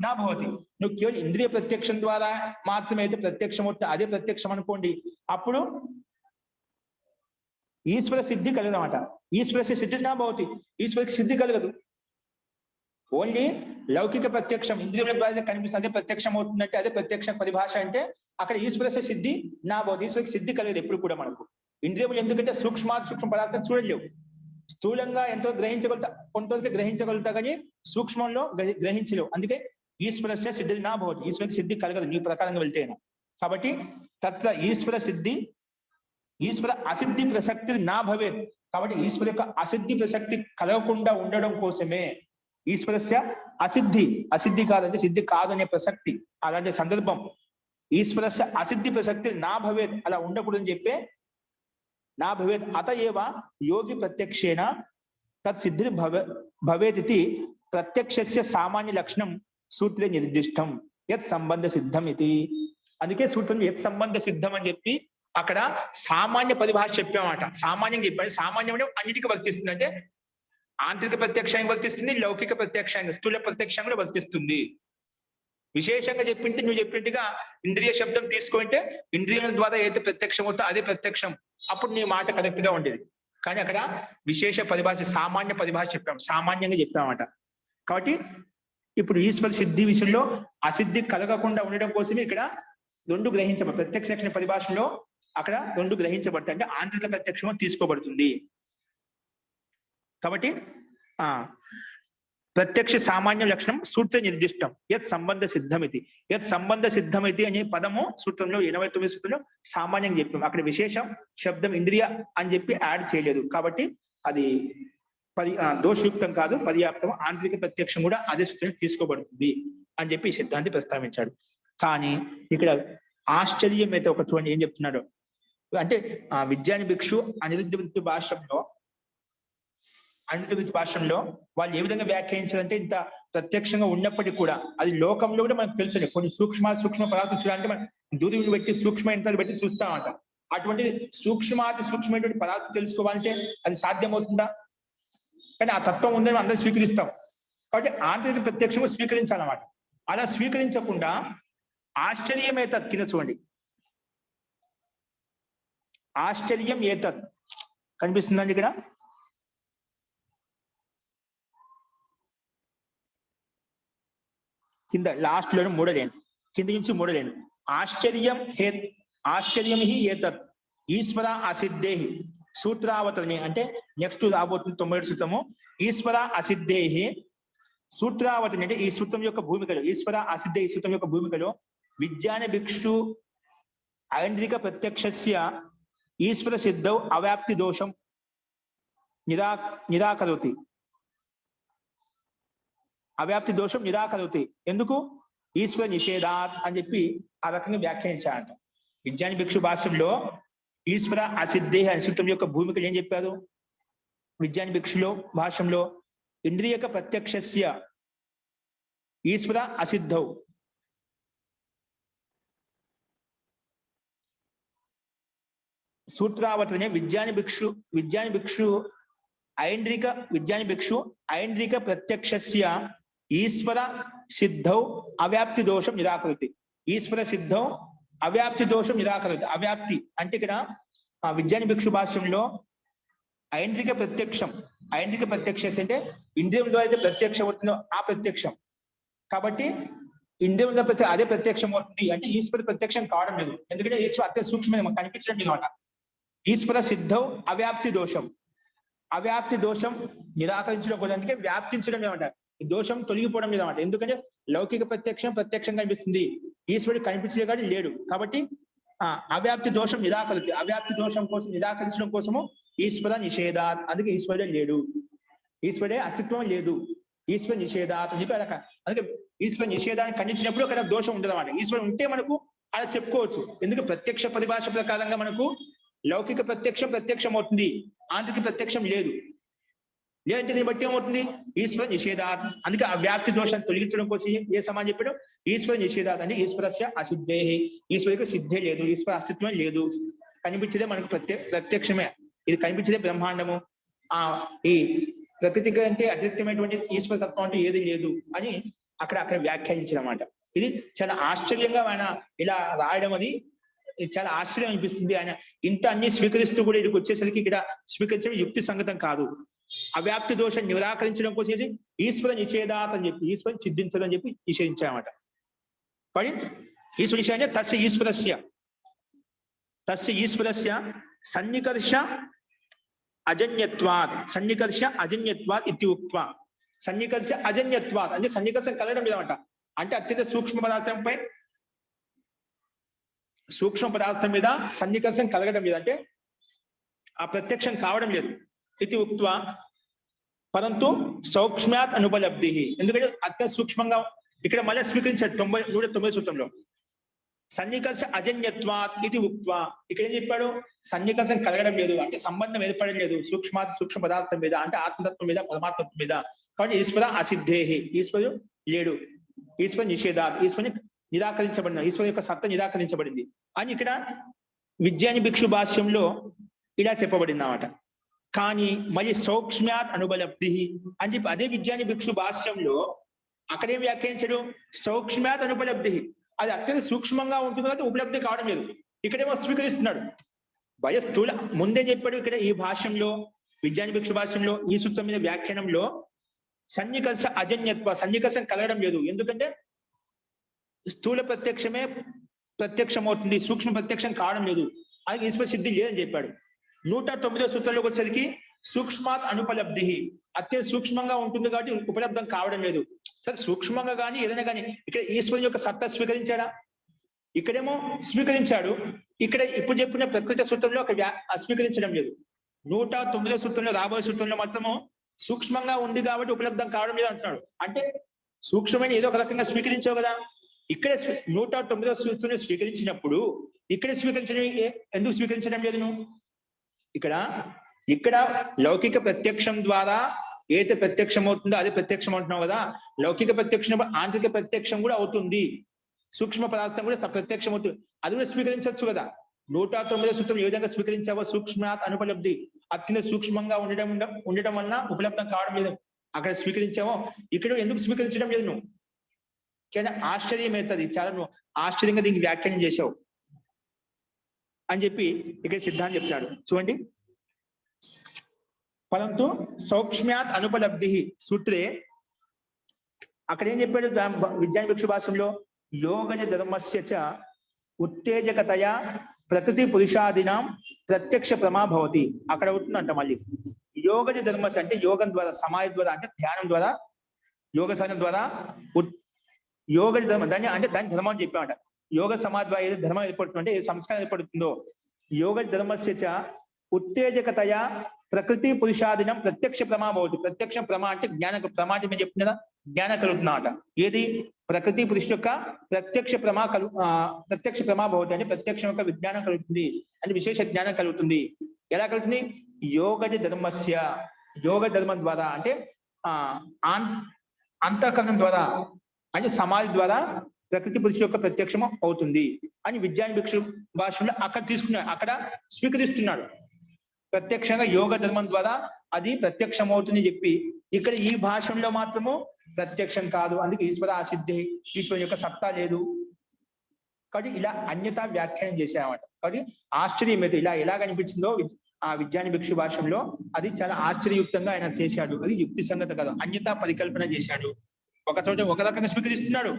S1: నా భవతి. నువ్వు కేవలం ఇంద్రియ ప్రత్యక్షం ద్వారా మాత్రమే అయితే ప్రత్యక్షం అవుతుంది, అదే ప్రత్యక్షం అనుకోండి, అప్పుడు ఈశ్వర సిద్ధి కలగదన్నమాట. ఈశ్వరస్య సిద్ధి నా భవతి, ఈశ్వరకి సిద్ధి కలగదు. ఓన్లీ లౌకిక ప్రత్యక్షం, ఇంద్రియ ద్వారా కనిపిస్తుంది, అదే ప్రత్యక్షం అవుతుందంటే అదే ప్రత్యక్ష పరిభాష. అంటే అక్కడ ఈశ్వరస్య సిద్ధి నా భవతి, ఈశ్వరకి సిద్ధి కలగదు ఎప్పుడు కూడా మనకు. ఇంద్రియములు ఎందుకంటే సూక్ష్మ పదార్థం చూడలేవు, స్థూలంగా ఎంతో గ్రహించగలుగుతా, కొంతవరకు గ్రహించగలుగుతా కానీ సూక్ష్మంలో గ్రహించలేవు. అందుకే ఈశ్వరస్య సిద్ధి నా భవతి, ఈశ్వరకి సిద్ధి కలగదు నీ ప్రకారంగా వెళ్తేను. కాబట్టి తత్ర ఈశ్వర సిద్ధి ఈశ్వర అసిద్ధి ప్రసక్తి నా భవేత్. కాబట్టి ఈశ్వర యొక్క అసిద్ధి ప్రసక్తి కలగకుండా ఉండడం కోసమే ఈశ్వరస్య అసిద్ధి కాదంటే సిద్ధి కాదు అనే ప్రసక్తి, అలాంటి సందర్భం ఈశ్వరస్య అసిద్ధి ప్రసక్తి నా భవేత్, అలా ఉండకూడదని చెప్పే నా భవేత్. అత ఏవ యోగి ప్రత్యక్షేణ తత్ సిద్ధి భవేతి ప్రత్యక్షస్య సామాన్య లక్షణం సూత్రే నిర్దిష్టం యత్ సంబంధ సిద్ధం ఇది. అందుకే సూత్రం యత్ సంబంధ సిద్ధం అని చెప్పి అక్కడ సామాన్య పరిభాష చెప్పామట. సామాన్యంగా చెప్పాడు, సామాన్యం అంటే అన్నిటికీ వర్తిస్తుంది. అంటే ఆంతరిక ప్రత్యక్షానికి వర్తిస్తుంది, లౌకిక ప్రత్యక్షానికి స్థూల ప్రత్యక్షం కూడా వర్తిస్తుంది. విశేషంగా చెప్పింటే నువ్వు చెప్పినట్టుగా ఇంద్రియ శబ్దం తీసుకుంటే ఇంద్రియాల ద్వారా ఏదైతే ప్రత్యక్షం అవుతుందో అదే ప్రత్యక్షం, అప్పుడు నీ మాట కరెక్ట్ గా ఉండేది. కానీ అక్కడ విశేష పరిభాష సామాన్య పరిభాష చెప్పాం, సామాన్యంగా చెప్పామట. కాబట్టి ఇప్పుడు ఈశ్వర సిద్ధి విషయంలో అసిద్ధి కలగకుండా ఉండడం కోసమే ఇక్కడ రెండు గ్రహించబడి, ప్రత్యక్ష లక్షణ పరిభాషలో అక్కడ రెండు గ్రహించబడతాయి. అంటే ఆంతరిక ప్రత్యక్షం తీసుకోబడుతుంది. కాబట్టి ప్రత్యక్ష సామాన్య లక్షణం సూత్ర నిర్దిష్టం యత్ సంబంధ సిద్ధమితి. యత్ సంబంధ సిద్ధమితి అనే పదము సూత్రంలో 89 సూత్రంలో సామాన్యంగా చెప్పాం. అక్కడ విశేషం శబ్దం ఇంద్రియ అని చెప్పి యాడ్ చేయలేదు. కాబట్టి అది దోషయుక్తం కాదు, పర్యాప్తం. ఆంతరిక ప్రత్యక్షం కూడా అదే సూత్రం తీసుకోబడుతుంది అని చెప్పి ఈ సిద్ధాంతి ప్రస్తావించాడు. కానీ ఇక్కడ ఆశ్చర్యం అయితే ఒక చూడండి ఏం చెప్తున్నాడు అంటే, విజ్ఞాని భిక్షు అనిరుద్ధ వృత్తి భాష్యంలో వాళ్ళు ఏ విధంగా వ్యాఖ్యానించారంటే, ఇంత ప్రత్యక్షంగా ఉన్నప్పటికీ కూడా అది లోకంలో కూడా మనకు తెలుసు. కొన్ని సూక్ష్మ పదార్థం చూడాలంటే మనం దూరం పెట్టి సూక్ష్మ యంత్రాలు పెట్టి చూస్తామంట. అటువంటి సూక్ష్మమైనటువంటి పదార్థం తెలుసుకోవాలంటే అది సాధ్యమవుతుందా? కానీ ఆ తత్వం ఉందని అందరూ స్వీకరిస్తాం. కాబట్టి ఆంతరిక ప్రత్యక్షంగా స్వీకరించాలన్నమాట. అలా స్వీకరించకుండా ఆశ్చర్యం ఏతత్ కింద చూడండి, ఆశ్చర్యం ఏతత్ కనిపిస్తుందండి ఇక్కడ. కింద లాస్ట్ లో 3వ లైన్, కింద నుంచి 3వ లైన్. ఆశ్చర్యం హి ఏతత్ ఈశ్వర అసిద్ధేహి సూత్రావతరణి. అంటే నెక్స్ట్ రాబోతుంది 97 సూత్రము. ఈశ్వర అసిద్ధేహి సూత్రావతరణి అంటే ఈ సూత్రం యొక్క భూమికలో, ఈశ్వర అసిద్ధ ఈ సూత్రం యొక్క భూమికలో విజ్ఞాన భిక్షు ఐంద్రిక ప్రత్యక్షస్య ఈశ్వర సిద్ధౌ అవ్యాప్తి దోషం నిరాకరోతి. అవ్యాప్తి దోషం నిరాకరోతి. ఎందుకు? ఈశ్వర నిషేధాత్ అని చెప్పి ఆ రకంగా వ్యాఖ్యానించాలంట. విజ్ఞాన భిక్షు భాష్యంలో ఈశ్వర అసిద్ధే అనే సూత్రం యొక్క భూమికలు ఏం చెప్పారు? విజ్ఞాన భిక్షులో భాష్యంలో ఇంద్రియక ప్రత్యక్షస్య ఈశ్వర అసిద్ధౌ సూత్రావతరణే విజ్ఞాన భిక్షు ఐంద్రిక ప్రత్యక్షస్య ఈశ్వర సిద్ధౌ అవ్యాప్తి దోషం నిరాకరోతి. ఈశ్వర సిద్ధౌ అవ్యాప్తి దోషం నిరాకరోతి. అవ్యాప్తి అంటే ఇక్కడ ఆ విజ్ఞాన భిక్షు భాష్యంలో ఐంద్రిక ప్రత్యక్షం అంటే ఇంద్రియం ద్వారా అయితే ప్రత్యక్షం అవుతుందో ఆ ప్రత్యక్షం. కాబట్టి ఇంద్రియం ద్వారా అదే ప్రత్యక్షం అవుతుంది అంటే ఈశ్వర ప్రత్యక్షం కావడం లేదు. ఎందుకంటే ఈశ్వర అత్యంత సూక్ష్మమైన మనకు కనిపించడం లేదు అన్నమాట. ఈశ్వర సిద్ధం అవ్యాప్తి దోషం. అవ్యాప్తి దోషం నిరాకరించడం కూడా, అందుకే వ్యాప్తించడం లేదంట. ఈ దోషం తొలగిపోవడం లేదన్నమాట. ఎందుకంటే లౌకిక ప్రత్యక్షం కనిపిస్తుంది, ఈశ్వరుడు కనిపించలే కానీ లేడు. కాబట్టి అవ్యాప్తి దోషం అవ్యాప్తి దోషం కోసం నిరాకరించడం కోసము ఈశ్వర నిషేధాత్, అందుకే ఈశ్వరుడే లేడు, ఈశ్వరుడే అస్తిత్వం లేదు, ఈశ్వర నిషేధాత్ అని చెప్పి అలా. అందుకే ఈశ్వర నిషేధాన్ని ఖండించినప్పుడు అక్కడ దోషం ఉండదు అన్నమాట. ఈశ్వరుడు ఉంటే మనకు అలా చెప్పుకోవచ్చు. ఎందుకంటే ప్రత్యక్ష పరిభాష ప్రకారంగా మనకు లౌకిక ప్రత్యక్షం అవుతుంది, ఆంతరిక ప్రత్యక్షం లేదు. లేదంటే దీన్ని బట్టి ఏమవుతుంది? ఈశ్వర నిషేధాత్. అందుకే ఆ వ్యాప్తి దోషాన్ని తొలగించడం కోసం ఏ సమాజం చెప్పడం? ఈశ్వర నిషేధాత్ అంటే ఈశ్వరస్య అసిద్ధే, ఈశ్వరుడికి సిద్ధే లేదు, ఈశ్వర అస్తిత్వం లేదు. కనిపించేదే మనకు ప్రత్యక్షమే, ఇది కనిపించేదే బ్రహ్మాండము. ఈ ప్రకృతికి అంటే అద్వితీయమైనటువంటి ఈశ్వర తత్వం అంటే ఏది లేదు అని అక్కడ వ్యాఖ్యానించారన్నమాట. ఇది చాలా ఆశ్చర్యంగా ఆయన ఇలా రాయడం, అది చాలా ఆశ్చర్యం అనిపిస్తుంది. ఆయన ఇంత అన్ని స్వీకరిస్తూ కూడా ఇక్కడికి వచ్చేసరికి ఇక్కడ స్వీకరించడం యుక్తి సంగతం కాదు. అవ్యాప్తి దోషం నిరాకరించడం కోసం ఈశ్వర నిషేధాత్ అని చెప్పి, ఈశ్వరం సిద్ధించడం అని చెప్పి నిషేధించామట. కానీ ఈశ్వర నిషేధం తస్య ఈశ్వరస్య సన్నికర్ష అజన్యత్వాత్ ఇది ఉక్త్వా. సన్నికర్ష అజన్యత్వాత్ అంటే సన్నికర్షం కలగడం లేదన్నమాట. అంటే అత్యంత సూక్ష్మ పదార్థం మీద సన్నికర్షం కలగడం లేదు, అంటే ఆ ప్రత్యక్షం కావడం లేదు. ఇది ఉక్త్వా పరంతు సౌక్ష్మ్యాత్ అనుపలబ్ధి. ఎందుకంటే అత్యంత సూక్ష్మంగా ఇక్కడ మళ్ళీ స్వీకరించాడు 190 సూత్రంలో. సన్నికర్ష అజన్యత్వాత్ ఇది ఉక్త్వా. ఇక్కడ ఏం చెప్పాడు? సన్నికర్షం కలగడం లేదు అంటే సంబంధం ఏర్పడడం లేదు సూక్ష్మ పదార్థం మీద, అంటే ఆత్మతత్వం మీద, పరమాత్మత్వం మీద. కాబట్టి ఈశ్వర అసిద్ధేహి, ఈశ్వరుడు లేడు, ఈశ్వర నిషేధాత్, ఈశ్వరుని నిరాకరించబడిన, ఈశ్వరు యొక్క సత్త నిరాకరించబడింది అని ఇక్కడ విజ్ఞాని భిక్షు భాష్యంలో ఇలా చెప్పబడింది అన్నమాట. కానీ మళ్ళీ సౌక్ష్మ్యాత్ అనుపలబ్ధి అని చెప్పి అదే విజ్ఞాని భిక్షు భాష్యంలో అక్కడేం వ్యాఖ్యానించాడు? సౌక్ష్మ్యాత్ అనుపలబ్ధి, అది అత్యంత సూక్ష్మంగా ఉంటుంది కాబట్టి ఉపలబ్ధి కావడం లేదు. ఇక్కడేమో స్వీకరిస్తున్నాడు. స్థూల ముందే చెప్పాడు ఇక్కడ ఈ భాష్యంలో, విజ్ఞాని భిక్షు భాష్యంలో ఈ సూత్రం మీద వ్యాఖ్యానంలో సన్నికర్ష అజన్యత్వ, సన్నికర్షం కలగడం లేదు. ఎందుకంటే స్థూల ప్రత్యక్షమే ప్రత్యక్షం అవుతుంది, సూక్ష్మ ప్రత్యక్షం కావడం లేదు, అది ఈశ్వర సిద్ధి లేదని చెప్పాడు. 109వ సూత్రంలోకి వచ్చేసరికి సూక్ష్మాత్ అనుపలబ్ధి, అత్యంత సూక్ష్మంగా ఉంటుంది కాబట్టి ఉపలబ్ధం కావడం లేదు. సరే సూక్ష్మంగా కానీ ఏదైనా కానీ ఇక్కడ ఈశ్వరుని యొక్క సత్తా స్వీకరించాడా? ఇక్కడేమో స్వీకరించాడు, ఇక్కడ ఇప్పుడు చెప్పిన ప్రకృతి సూత్రంలో అక్కడ స్వీకరించడం లేదు. 109వ సూత్రంలో, రాబోయే సూత్రంలో మాత్రము సూక్ష్మంగా ఉంది కాబట్టి ఉపలబ్ధం కావడం లేదు అంటున్నాడు. అంటే సూక్ష్మమైన ఏదో ఒక రకంగా స్వీకరించావు కదా, ఇక్కడ 109వ సూత్రంలో స్వీకరించినప్పుడు ఇక్కడ స్వీకరించడం ఎందుకు స్వీకరించడం లేదు నువ్వు? ఇక్కడ లౌకిక ప్రత్యక్షం ద్వారా ఏదైతే ప్రత్యక్షం అవుతుందో అదే ప్రత్యక్షం అంటున్నావు కదా. లౌకిక ప్రత్యక్షం ఆంతరిక ప్రత్యక్షం కూడా అవుతుంది, సూక్ష్మ పదార్థం కూడా ప్రత్యక్షం అవుతుంది, అది కూడా స్వీకరించవచ్చు కదా. 109వ సూత్రం ఏ విధంగా స్వీకరించావో సూక్ష్మాత్ అనుపలబ్ధి, అత్యంత సూక్ష్మంగా ఉండటం వలన ఉపలబ్ధం కావడం లేదు అక్కడ స్వీకరించావో, ఇక్కడ ఎందుకు స్వీకరించడం లేదు నువ్వు? చాలా ఆశ్చర్యం అవుతుంది, చాలా నువ్వు ఆశ్చర్యంగా దీనికి వ్యాఖ్యానం చేశావు అని చెప్పి ఇక్కడ సిద్ధాంతం చెప్తాడు. చూడండి, పరంతు సౌక్ష్మ్యాత్ అనుపలబ్ధి సూత్రే అక్కడ ఏం చెప్పాడు విజ్ఞాన భిక్షు భాష్యంలో? యోగజ ధర్మస్య చ ఉత్తేజకతయా ప్రకృతి పురుషాదినాం ప్రత్యక్ష ప్రమా భవతి. అక్కడ అవుతుందంట మళ్ళీ యోగజ ధర్మస్య అంటే యోగం ద్వారా, సమాధి ద్వారా, అంటే ధ్యానం ద్వారా, యోగ సాధన ద్వారా యోగజ ధర్మం దాన్ని అంటే దాని ధర్మం అని చెప్పామంట. యోగ సమాధి ద్వారా ఏదో ధర్మం ఏర్పడుతుందో, ఏ సంస్కారం ఏర్పడుతుందో, యోగ ధర్మస్య చ ఉత్తేజకతయా ప్రకృతి పురుషాదినం ప్రత్యక్ష ప్రమా భవతి. ప్రత్యక్ష ప్రమా అంటే జ్ఞాన ప్రమా అంటే మేము చెప్తుంది కదా, జ్ఞానం కలుగుతున్నమాట. ఏది? ప్రకృతి పురుష యొక్క ప్రత్యక్ష ప్రమా భవతి అంటే ప్రత్యక్షం యొక్క విజ్ఞానం కలుగుతుంది, అంటే విశేష జ్ఞానం కలుగుతుంది. ఎలా కలుగుతుంది? యోగజ ధర్మస్య, యోగ ధర్మం ద్వారా అంటే అంతఃకరణం ద్వారా, అంటే సమాధి ద్వారా ప్రకృతి పురుష యొక్క ప్రత్యక్షం అవుతుంది అని విజ్ఞాన భిక్షు భాషలో అక్కడ తీసుకున్నాడు, అక్కడ స్వీకరిస్తున్నాడు. ప్రత్యక్షంగా యోగ ధర్మం ద్వారా అది ప్రత్యక్షం అవుతుంది చెప్పి, ఇక్కడ ఈ భాషలో మాత్రము ప్రత్యక్షం కాదు, అందుకే ఈశ్వర అసిద్ధి, ఈశ్వరు యొక్క సత్తా లేదు. కాబట్టి ఇలా అన్యతా వ్యాఖ్యానం చేశామట. కాబట్టి ఆశ్చర్యమైతే ఇలా ఎలా కనిపించిందో ఆ విజ్ఞాన భిక్షు భాషలో అది చాలా ఆశ్చర్యయుక్తంగా ఆయన చేశాడు. అది యుక్తి సంగత కదా, అన్యతా పరికల్పన చేశాడు. ఒక చోట ఒక రకంగా స్వీకరిస్తున్నాడు,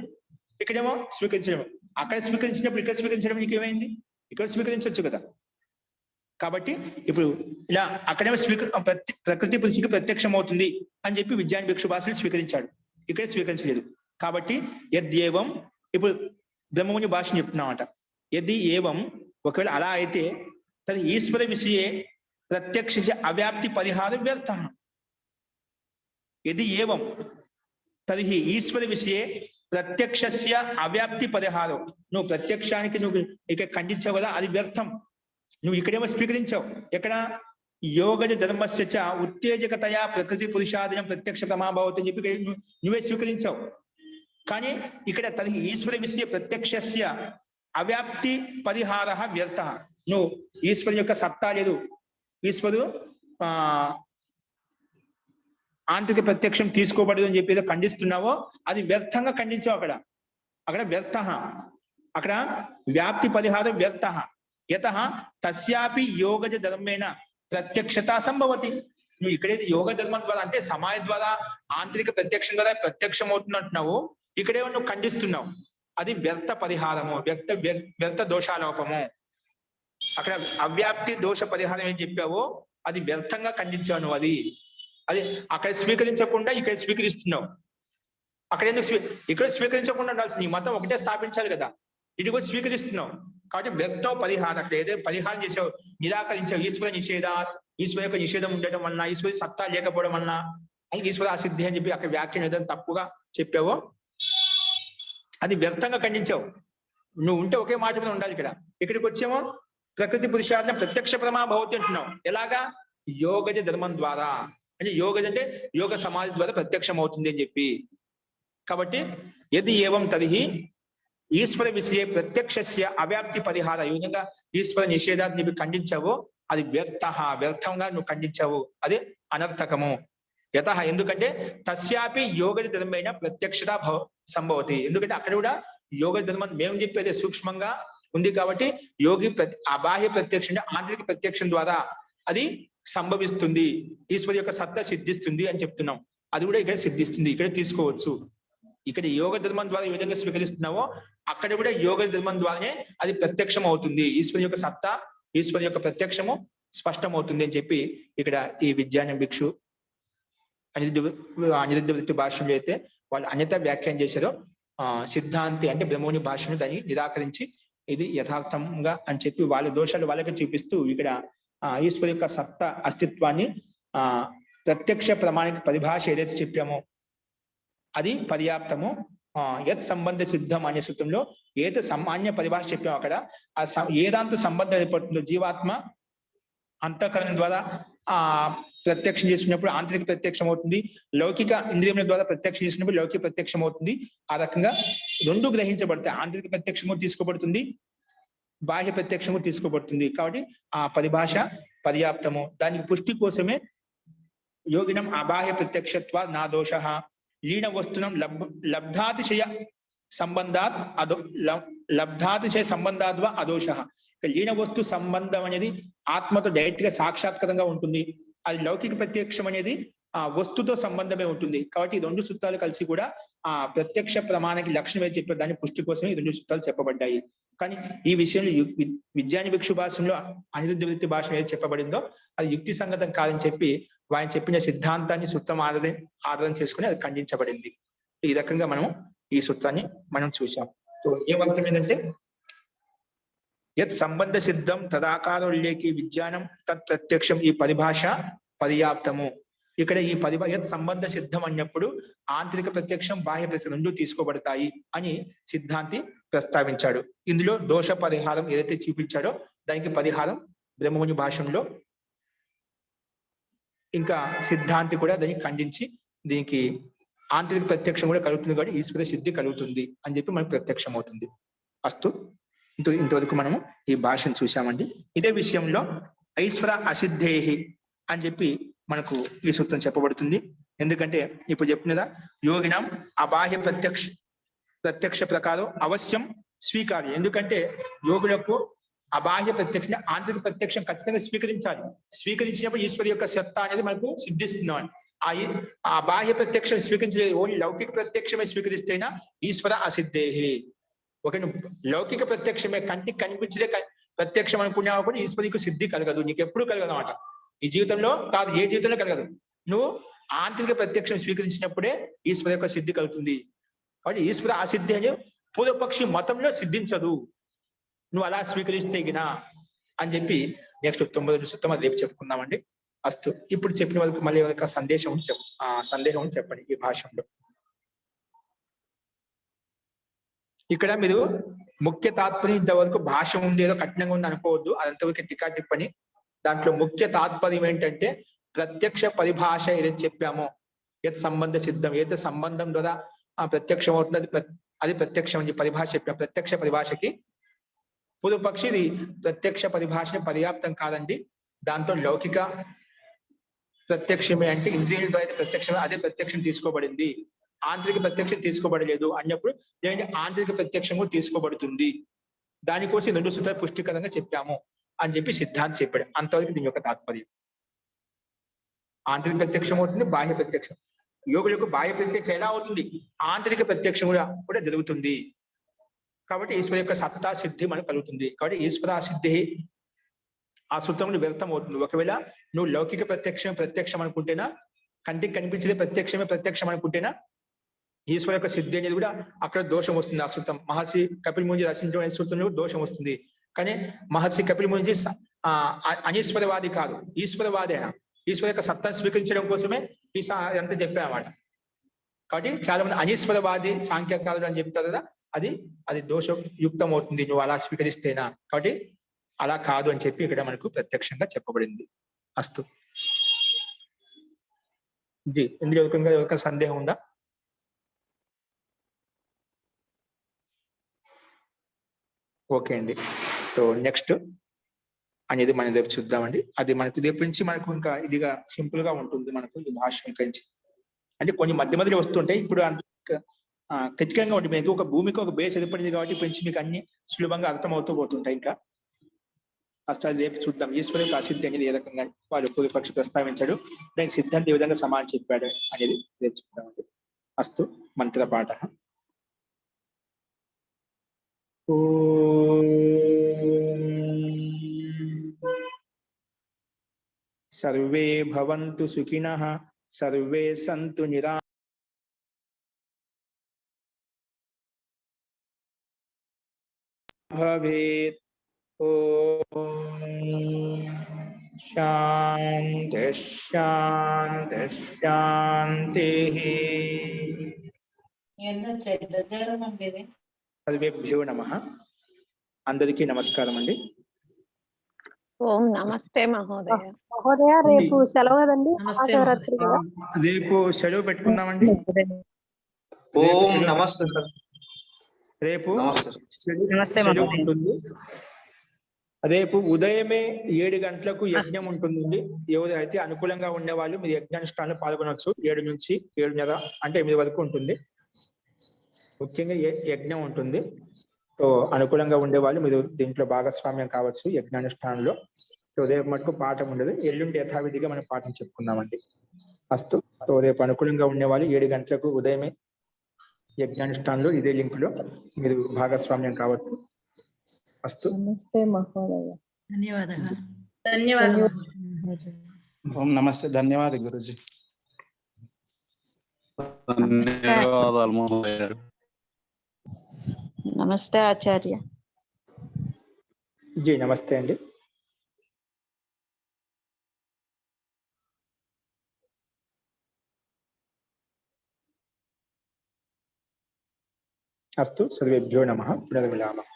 S1: ఇక్కడేమో స్వీకరించడం, అక్కడ స్వీకరించినప్పుడు ఇక్కడ స్వీకరించడం నీకేమైంది, ఇక్కడ స్వీకరించవచ్చు కదా. కాబట్టి ఇప్పుడు ఇలా అక్కడేమో ప్రకృతి పురుషుడికి ప్రత్యక్షం అవుతుంది అని చెప్పి విజ్ఞాన భిక్షు భాషను స్వీకరించాడు, ఇక్కడ స్వీకరించలేదు. కాబట్టి యద్యేవం, ఇప్పుడు బ్రహ్మముని భాషను చెప్తున్నామట. యది ఏవం, ఒకవేళ అలా అయితే తది ఈశ్వర విషయే ప్రత్యక్ష అవ్యాప్తి పరిహారం వ్యర్థ. యది ఏవం తది ఈశ్వర విషయే ప్రత్యక్షస్య అవ్యాప్తి పరిహారం. నువ్వు ప్రత్యక్షానికి నువ్వు ఇక్కడ ఖండించావు కదా, అది వ్యర్థం. నువ్వు ఇక్కడేమో స్వీకరించావు, ఎక్కడ యోగజ ధర్మస్య చ ఉత్తేజకతయా ప్రకృతి పురుషాధీనం ప్రత్యక్ష ప్రమాభవతి అని చెప్పి నువ్వే స్వీకరించావు. కానీ ఇక్కడ తది ఈశ్వర విషయ ప్రత్యక్షస్య అవ్యాప్తి పరిహార వ్యర్థ. నువ్వు ఈశ్వరు యొక్క సత్తా లేదు, ఈశ్వరు ఆంతరిక ప్రత్యక్షం తీసుకోబడదు అని చెప్పి ఏదో ఖండిస్తున్నావో అది వ్యర్థంగా ఖండించావు. అక్కడ వ్యర్థ, అక్కడ వ్యాప్తి పరిహారం వ్యర్థ. యత తస్యాపి యోగజ ధర్మేణ ప్రత్యక్షత సంభవతి. నువ్వు ఇక్కడైతే యోగ ధర్మం ద్వారా అంటే సమాయ ద్వారా ఆంతరిక ప్రత్యక్షం ద్వారా ప్రత్యక్షం అవుతుంది అంటున్నావు, ఇక్కడేమో నువ్వు ఖండిస్తున్నావు. అది వ్యర్థ పరిహారము, వ్యర్థ దోషాలోపము. అక్కడ అవ్యాప్తి దోష పరిహారం ఏం చెప్పావో అది వ్యర్థంగా ఖండించావు నువ్వు. అది అక్కడ స్వీకరించకుండా ఇక్కడ స్వీకరిస్తున్నావు. అక్కడ ఎందుకు ఇక్కడ స్వీకరించకుండా ఉండాల్సి, నీ మతం ఒకటే స్థాపించాలి కదా, ఇది కూడా స్వీకరిస్తున్నావు. కాబట్టి వ్యర్థ పరిహారం, అక్కడ ఏదో పరిహారం చేసావు, నిరాకరించావు. ఈశ్వర నిషేధ, ఈశ్వర యొక్క నిషేధం ఉండటం వలన, ఈశ్వర సత్తా లేకపోవడం వలన, ఈశ్వర అసిద్ధి అని చెప్పి అక్కడ వ్యాఖ్యానం ఏదైనా తప్పుగా చెప్పావో అది వ్యర్థంగా ఖండించావు. నువ్వు ఉంటే ఒకే మాట మీద ఉండాలి. ఇక్కడికి వచ్చేమో ప్రకృతి పురుషార్థం ప్రత్యక్ష ప్రమాభవతి అంటున్నావు. ఎలాగా? యోగజ ధర్మం ద్వారా, అంటే యోగజ అంటే యోగ సమాధి ద్వారా ప్రత్యక్షం అవుతుంది అని చెప్పి. కాబట్టి యది ఏవం తదిహి ఈశ్వర విషయ ప్రత్యక్షస్య అవ్యాప్తి పరిహార, ఈ విధంగా ఈశ్వర నిషేధాన్ని చెప్పి ఖండించావో అది వ్యర్థంగా నువ్వు ఖండించావు, అది అనర్థకము. యత, ఎందుకంటే తస్యాపి యోగజ ధర్మైన ప్రత్యక్షత సంభవతి. ఎందుకంటే అక్కడ కూడా యోగ ధర్మం మేము చెప్పేది సూక్ష్మంగా ఉంది కాబట్టి యోగి అబాహ్య ప్రత్యక్షం అంటే ఆంతరిక ప్రత్యక్షం ద్వారా అది సంభవిస్తుంది, ఈశ్వరు యొక్క సత్తా సిద్ధిస్తుంది అని చెప్తున్నాం. అది కూడా ఇక్కడ సిద్ధిస్తుంది, ఇక్కడ తీసుకోవచ్చు. ఇక్కడ యోగ ధర్మం ద్వారా ఏ విధంగా స్వీకరిస్తున్నావో అక్కడ కూడా యోగ ధర్మం ద్వారానే అది ప్రత్యక్షం అవుతుంది, ఈశ్వరు యొక్క సత్తా, ఈశ్వరు యొక్క ప్రత్యక్షము స్పష్టమవుతుంది అని చెప్పి ఇక్కడ ఈ విజ్ఞాన భిక్షు అనిరుద్ధ వృత్తి భాషలో అయితే వాళ్ళు అన్యత వ్యాఖ్యానం చేశారో, సిద్ధాంతి అంటే బ్రహ్మోని భాషను దాన్ని నిరాకరించి ఇది యథార్థంగా అని చెప్పి వాళ్ళ దోషాలు వాళ్ళకి చూపిస్తూ ఇక్కడ ఈశ్వరు యొక్క సత్తా అస్తిత్వాన్ని ప్రత్యక్ష ప్రమాణిక పరిభాష ఏదైతే చెప్పామో అది పర్యాప్తము. యత్ సంబంధ సిద్ధం అనే సూత్రంలో ఏదో సామాన్య పరిభాష చెప్పాము, అక్కడ ఏ దాంతో సంబంధం ఏర్పడుతుందో జీవాత్మ అంతఃకరణం ద్వారా ప్రత్యక్షం చేసుకున్నప్పుడు ఆంతరిక ప్రత్యక్షం అవుతుంది, లౌకిక ఇంద్రియముల ద్వారా ప్రత్యక్షం చేసుకున్నప్పుడు లౌకిక ప్రత్యక్షం అవుతుంది. ఆ రకంగా రెండు గ్రహించబడతాయి, ఆంతరిక ప్రత్యక్షము తీసుకోబడుతుంది, బాహ్య ప్రత్యక్షము తీసుకోబడుతుంది. కాబట్టి ఆ పరిభాష పర్యాప్తము. దానికి పుష్టి కోసమే యోగినం అబాహ్య ప్రత్యక్షత్వ నా దోష లీన వస్తునం లబ్ధాతిశయ సంబంధాత్ లబ్ధాతిశయ సంబంధాద్వా అదోష. లీన వస్తు సంబంధం అనేది ఆత్మతో డైరెక్ట్ గా సాక్షాత్కారంగా ఉంటుంది, అది లౌకిక ప్రత్యక్షం అనేది ఆ వస్తుతో సంబంధమే ఉంటుంది. కాబట్టి ఈ రెండు సూత్రాలు కలిసి కూడా ఆ ప్రత్యక్ష ప్రమాణానికి లక్షణం ఏది చెప్పారు దాని పుష్టి కోసమే ఈ రెండు సూత్రాలు చెప్పబడ్డాయి. కానీ ఈ విషయంలో విజ్ఞాన భిక్షు భాషలో అనిరుద్ధ వృత్తి భాష ఏది చెప్పబడిందో అది యుక్తి సంగతం కాదని చెప్పి ఆయన చెప్పిన సిద్ధాంతాన్ని సూత్రం ఆధారం చేసుకుని అది ఖండించబడింది. ఈ రకంగా మనం ఈ సూత్రాన్ని మనం చూసాం. ఏమర్థమైందంటే యత్ సంబంధ సిద్ధం తదాకారోల్లేకి విజ్ఞానం తత్ ప్రత్యక్షం, ఈ పరిభాష పర్యాప్తము. ఇక్కడ ఈ యత్ సంబంధ సిద్ధం అన్నప్పుడు ఆంతరిక ప్రత్యక్షం బాహ్య ప్రత్యక్షం రెండు తీసుకోబడతాయి అని సిద్ధాంతి ప్రస్తావించాడు. ఇందులో దోష పరిహారం ఏదైతే చూపించాడో దానికి పరిహారం బ్రహ్మముని భాషంలో, ఇంకా సిద్ధాంతి కూడా దాన్ని ఖండించి దీనికి ఆంతరిక ప్రత్యక్షం కూడా కలుగుతుంది కాబట్టి ఈశ్వర సిద్ధి కలుగుతుంది అని చెప్పి మనకు ప్రత్యక్షం అవుతుంది. అస్తు, ఇంతవరకు మనము ఈ భాషను చూసామండి. ఇదే విషయంలో ఐశ్వర అసిద్ధేహి అని చెప్పి మనకు ఈ సూత్రం చెప్పబడుతుంది. ఎందుకంటే ఇప్పుడు చెప్పినదా యోగినం అబాహ్య ప్రత్యక్ష ప్రకారం అవశ్యం స్వీకార్యం. ఎందుకంటే యోగులకు అబాహ్య ప్రత్యక్షం ఆంతరిక ప్రత్యక్షం ఖచ్చితంగా స్వీకరించాలి. స్వీకరించినప్పుడు ఈశ్వరు యొక్క సత్తా అనేది మనకు సిద్ధిస్తున్నాం. ఆ బాహ్య ప్రత్యక్షం స్వీకరించే ఓన్లీ లౌకిక ప్రత్యక్షమే స్వీకరిస్తేనా ఈశ్వర అసిద్ధేహి. ఒక లౌకిక ప్రత్యక్షమే కంటికి కనిపించదే ప్రత్యక్షం అనుకున్నావు కూడా ఈశ్వరికి సిద్ధి కలగదు, నీకు ఎప్పుడు కలగదు అన్నమాట. ఈ జీవితంలో కాదు, ఏ జీవితంలో కలగదు. నువ్వు ఆంతరిక ప్రత్యక్షం స్వీకరించినప్పుడే ఈశ్వర యొక్క సిద్ధి కలుగుతుంది. కాబట్టి ఈశ్వర అసిద్ధి అని పూర్వపక్షి మతంలో సిద్ధించదు, నువ్వు అలా స్వీకరిస్తే గినా అని చెప్పి నెక్స్ట్ 9 సూత్రం రేపు చెప్పుకుందామండి. అస్తు. ఇప్పుడు చెప్పిన వరకు మళ్ళీ ఒక సందేహం చెప్పండి ఈ భాషలో. ఇక్కడ మీరు ముఖ్య తాత్పర్యం ఇంతవరకు భాష ఉండేదో కఠినంగా ఉంది అనుకోవద్దు, అదంతవరకు టికా టిప్పని. దాంట్లో ముఖ్య తాత్పర్యం ఏంటంటే ప్రత్యక్ష పరిభాష ఏదైతే చెప్పామో, ఏది సంబంధ సిద్ధం, ఏదైతే సంబంధం ద్వారా ప్రత్యక్షం అవుతుంది అది ప్రత్యక్షం అని పరిభాష చెప్పాం. ప్రత్యక్ష పరిభాషకి పూర్వపక్షి ఇది ప్రత్యక్ష పరిభాష పర్యాప్తం కాదండి, దాంతో లౌకిక ప్రత్యక్షమే అంటే ఇంద్రియాల ద్వారా ప్రత్యక్షమే, అదే ప్రత్యక్షం తీసుకోబడింది, ఆంతరిక ప్రత్యక్షం తీసుకోబడలేదు అన్నప్పుడు లేదంటే ఆంతరిక ప్రత్యక్షం కూడా తీసుకోబడుతుంది. దానికోసం 2 సూత్రాలు పుష్టికరంగా చెప్పాము అని చెప్పి సిద్ధాంతం చెప్పాడు. అంతవరకు దీని యొక్క తాత్పర్యం. ఆంతరిక ప్రత్యక్షం అవుతుంది, బాహ్య ప్రత్యక్షం. యోగులకు బాహ్య ప్రత్యక్షం ఎలా అవుతుంది, ఆంతరిక ప్రత్యక్షం కూడా జరుగుతుంది. కాబట్టి ఈశ్వర యొక్క సత్తా సిద్ధి మనకు కలుగుతుంది. కాబట్టి ఈశ్వర సిద్ధి ఆ సూత్రములు వ్యర్థం అవుతుంది. ఒకవేళ నువ్వు లౌకిక ప్రత్యక్షం అనుకుంటేనా, కంటికి కనిపించేది ప్రత్యక్షం అనుకుంటేనా ఈశ్వర యొక్క సిద్ధి అనేది కూడా అక్కడ దోషం వస్తుంది. ఆ సూత్రం మహర్షి కపిల్ ముని రచించే సూత్రంలో దోషం వస్తుంది. కానీ మహర్షి కపిల్ ముని అనీశ్వరవాది కాదు, ఈశ్వరవాదేనా. ఈశ్వర యొక్క సత్తా స్వీకరించడం కోసమే ఎంత చెప్పామన్నమాట. కాబట్టి చాలా మంది అనీశ్వరవాది సాంఖ్యకారులు అని చెప్తారు కదా, అది దోషయుక్తం అవుతుంది నువ్వు అలా స్వీకరిస్తేనా. కాబట్టి అలా కాదు అని చెప్పి ఇక్కడ మనకు ప్రత్యక్షంగా చెప్పబడింది. అస్తు. జీ ఇందులో ఒక సందేహం ఉందా? ఓకే అండి. సో నెక్స్ట్ అనేది మనం రేపు చూద్దామండి. అది మనకు రేపు నుంచి మనకు ఇంకా ఇదిగా సింపుల్ గా ఉంటుంది మనకు ఈ భాష నుంచి. అంటే కొన్ని మధ్యలో వస్తుంటాయి, ఇప్పుడు అంత ఖచ్చితంగా ఉంటుంది. మీకు ఒక భూమికి ఒక బేస్ ఏర్పడింది కాబట్టి పెంచి మీకు అన్ని సులభంగా అర్థమవుతూ పోతుంటాయి. ఇంకా ఫస్ట్ అది రేపు చూద్దాం. ఈశ్వర యొక్క అసిద్ధి అనేది ఏ రకంగా వాళ్ళు పూర్వపక్షి ప్రస్తావించాడు, దానికి సిద్ధాంతం ఏ విధంగా సమానం చెప్పాడు అనేది రేపు చూద్దామండి. అస్తు. మంత్రపాఠ. సర్వే భవంతు సుఖినః, సర్వే సంతు నిరా భవేత్. ఓం శాంతి శాంతి శాంతి. సర్వేభ్యో నమః. అందరికీ నమస్కారం అండి.
S3: ఓం నమస్తే మహోదయ.
S4: మహోదయ రేపు సెలవు కదండి, మహాశివరాత్రి కదా.
S1: రేపు సెలవు పెట్టుకుందామండి.
S5: ఓం నమస్తే సార్.
S1: రేపు సెలవు ఉంటుంది. రేపు ఉదయమే 7 గంటలకు యజ్ఞం ఉంటుందండి. ఎవరైతే అనుకూలంగా ఉండే వాళ్ళు మీరు యజ్ఞానుష్ఠానంలో పాల్గొనవచ్చు. 7 నుంచి 7:30 అంటే 8 వరకు ఉంటుంది. ముఖ్యంగా యజ్ఞం ఉంటుంది. సో అనుకూలంగా ఉండేవాళ్ళు మీరు దీంట్లో భాగస్వామ్యం కావచ్చు యజ్ఞానుష్ఠానంలో. సో రేపు మటుకు పాఠం ఉండదు, ఎల్లుండి యథావిధిగా మనం పాఠం చెప్పుకుందామండి. అస్తు. సో రేపు అనుకూలంగా ఉండేవాళ్ళు 7 గంటలకు ఉదయమే యజ్ఞానుష్ఠానంలో ఇదే లింక్ లో మీరు భాగస్వామ్యం కావచ్చు. అస్తు.
S4: నమస్తే మహోదయ.
S2: ధన్యవాదాలు.
S5: ఓం నమస్తే. ధన్యవాదాలు గురుజీ.
S6: ధన్యవాదాలు మహోదయ.
S2: నమస్తే ఆచార్య.
S1: జీ నమస్తే అండి. అస్తు. సర్వేభ్యో నమః. పునర్మిలామః.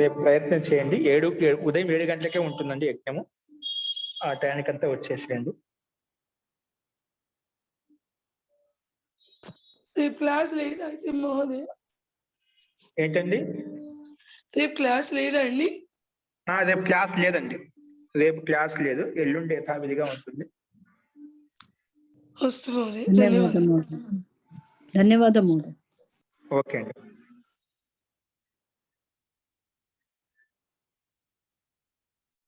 S1: రేపు ప్రయత్నం చేయండి. ఉదయం 7 గంటలకే ఉంటుందండి యజ్ఞము. ఆ టైంకంతా వచ్చేసేయండి.
S7: రేపు క్లాస్ లేదా అయితే మహోదయ?
S1: ఏంటండి?
S7: రేపు క్లాస్ లేదా అండి?
S1: రేపు క్లాస్ లేదండి. రేపు క్లాస్ లేదు, ఎల్లుండి యథావిధిగా ఉంటుంది.
S7: వస్తుంది. ధన్యవాదాలు.
S8: ధన్యవాదం మహోదయ.
S1: ఓకే అండి.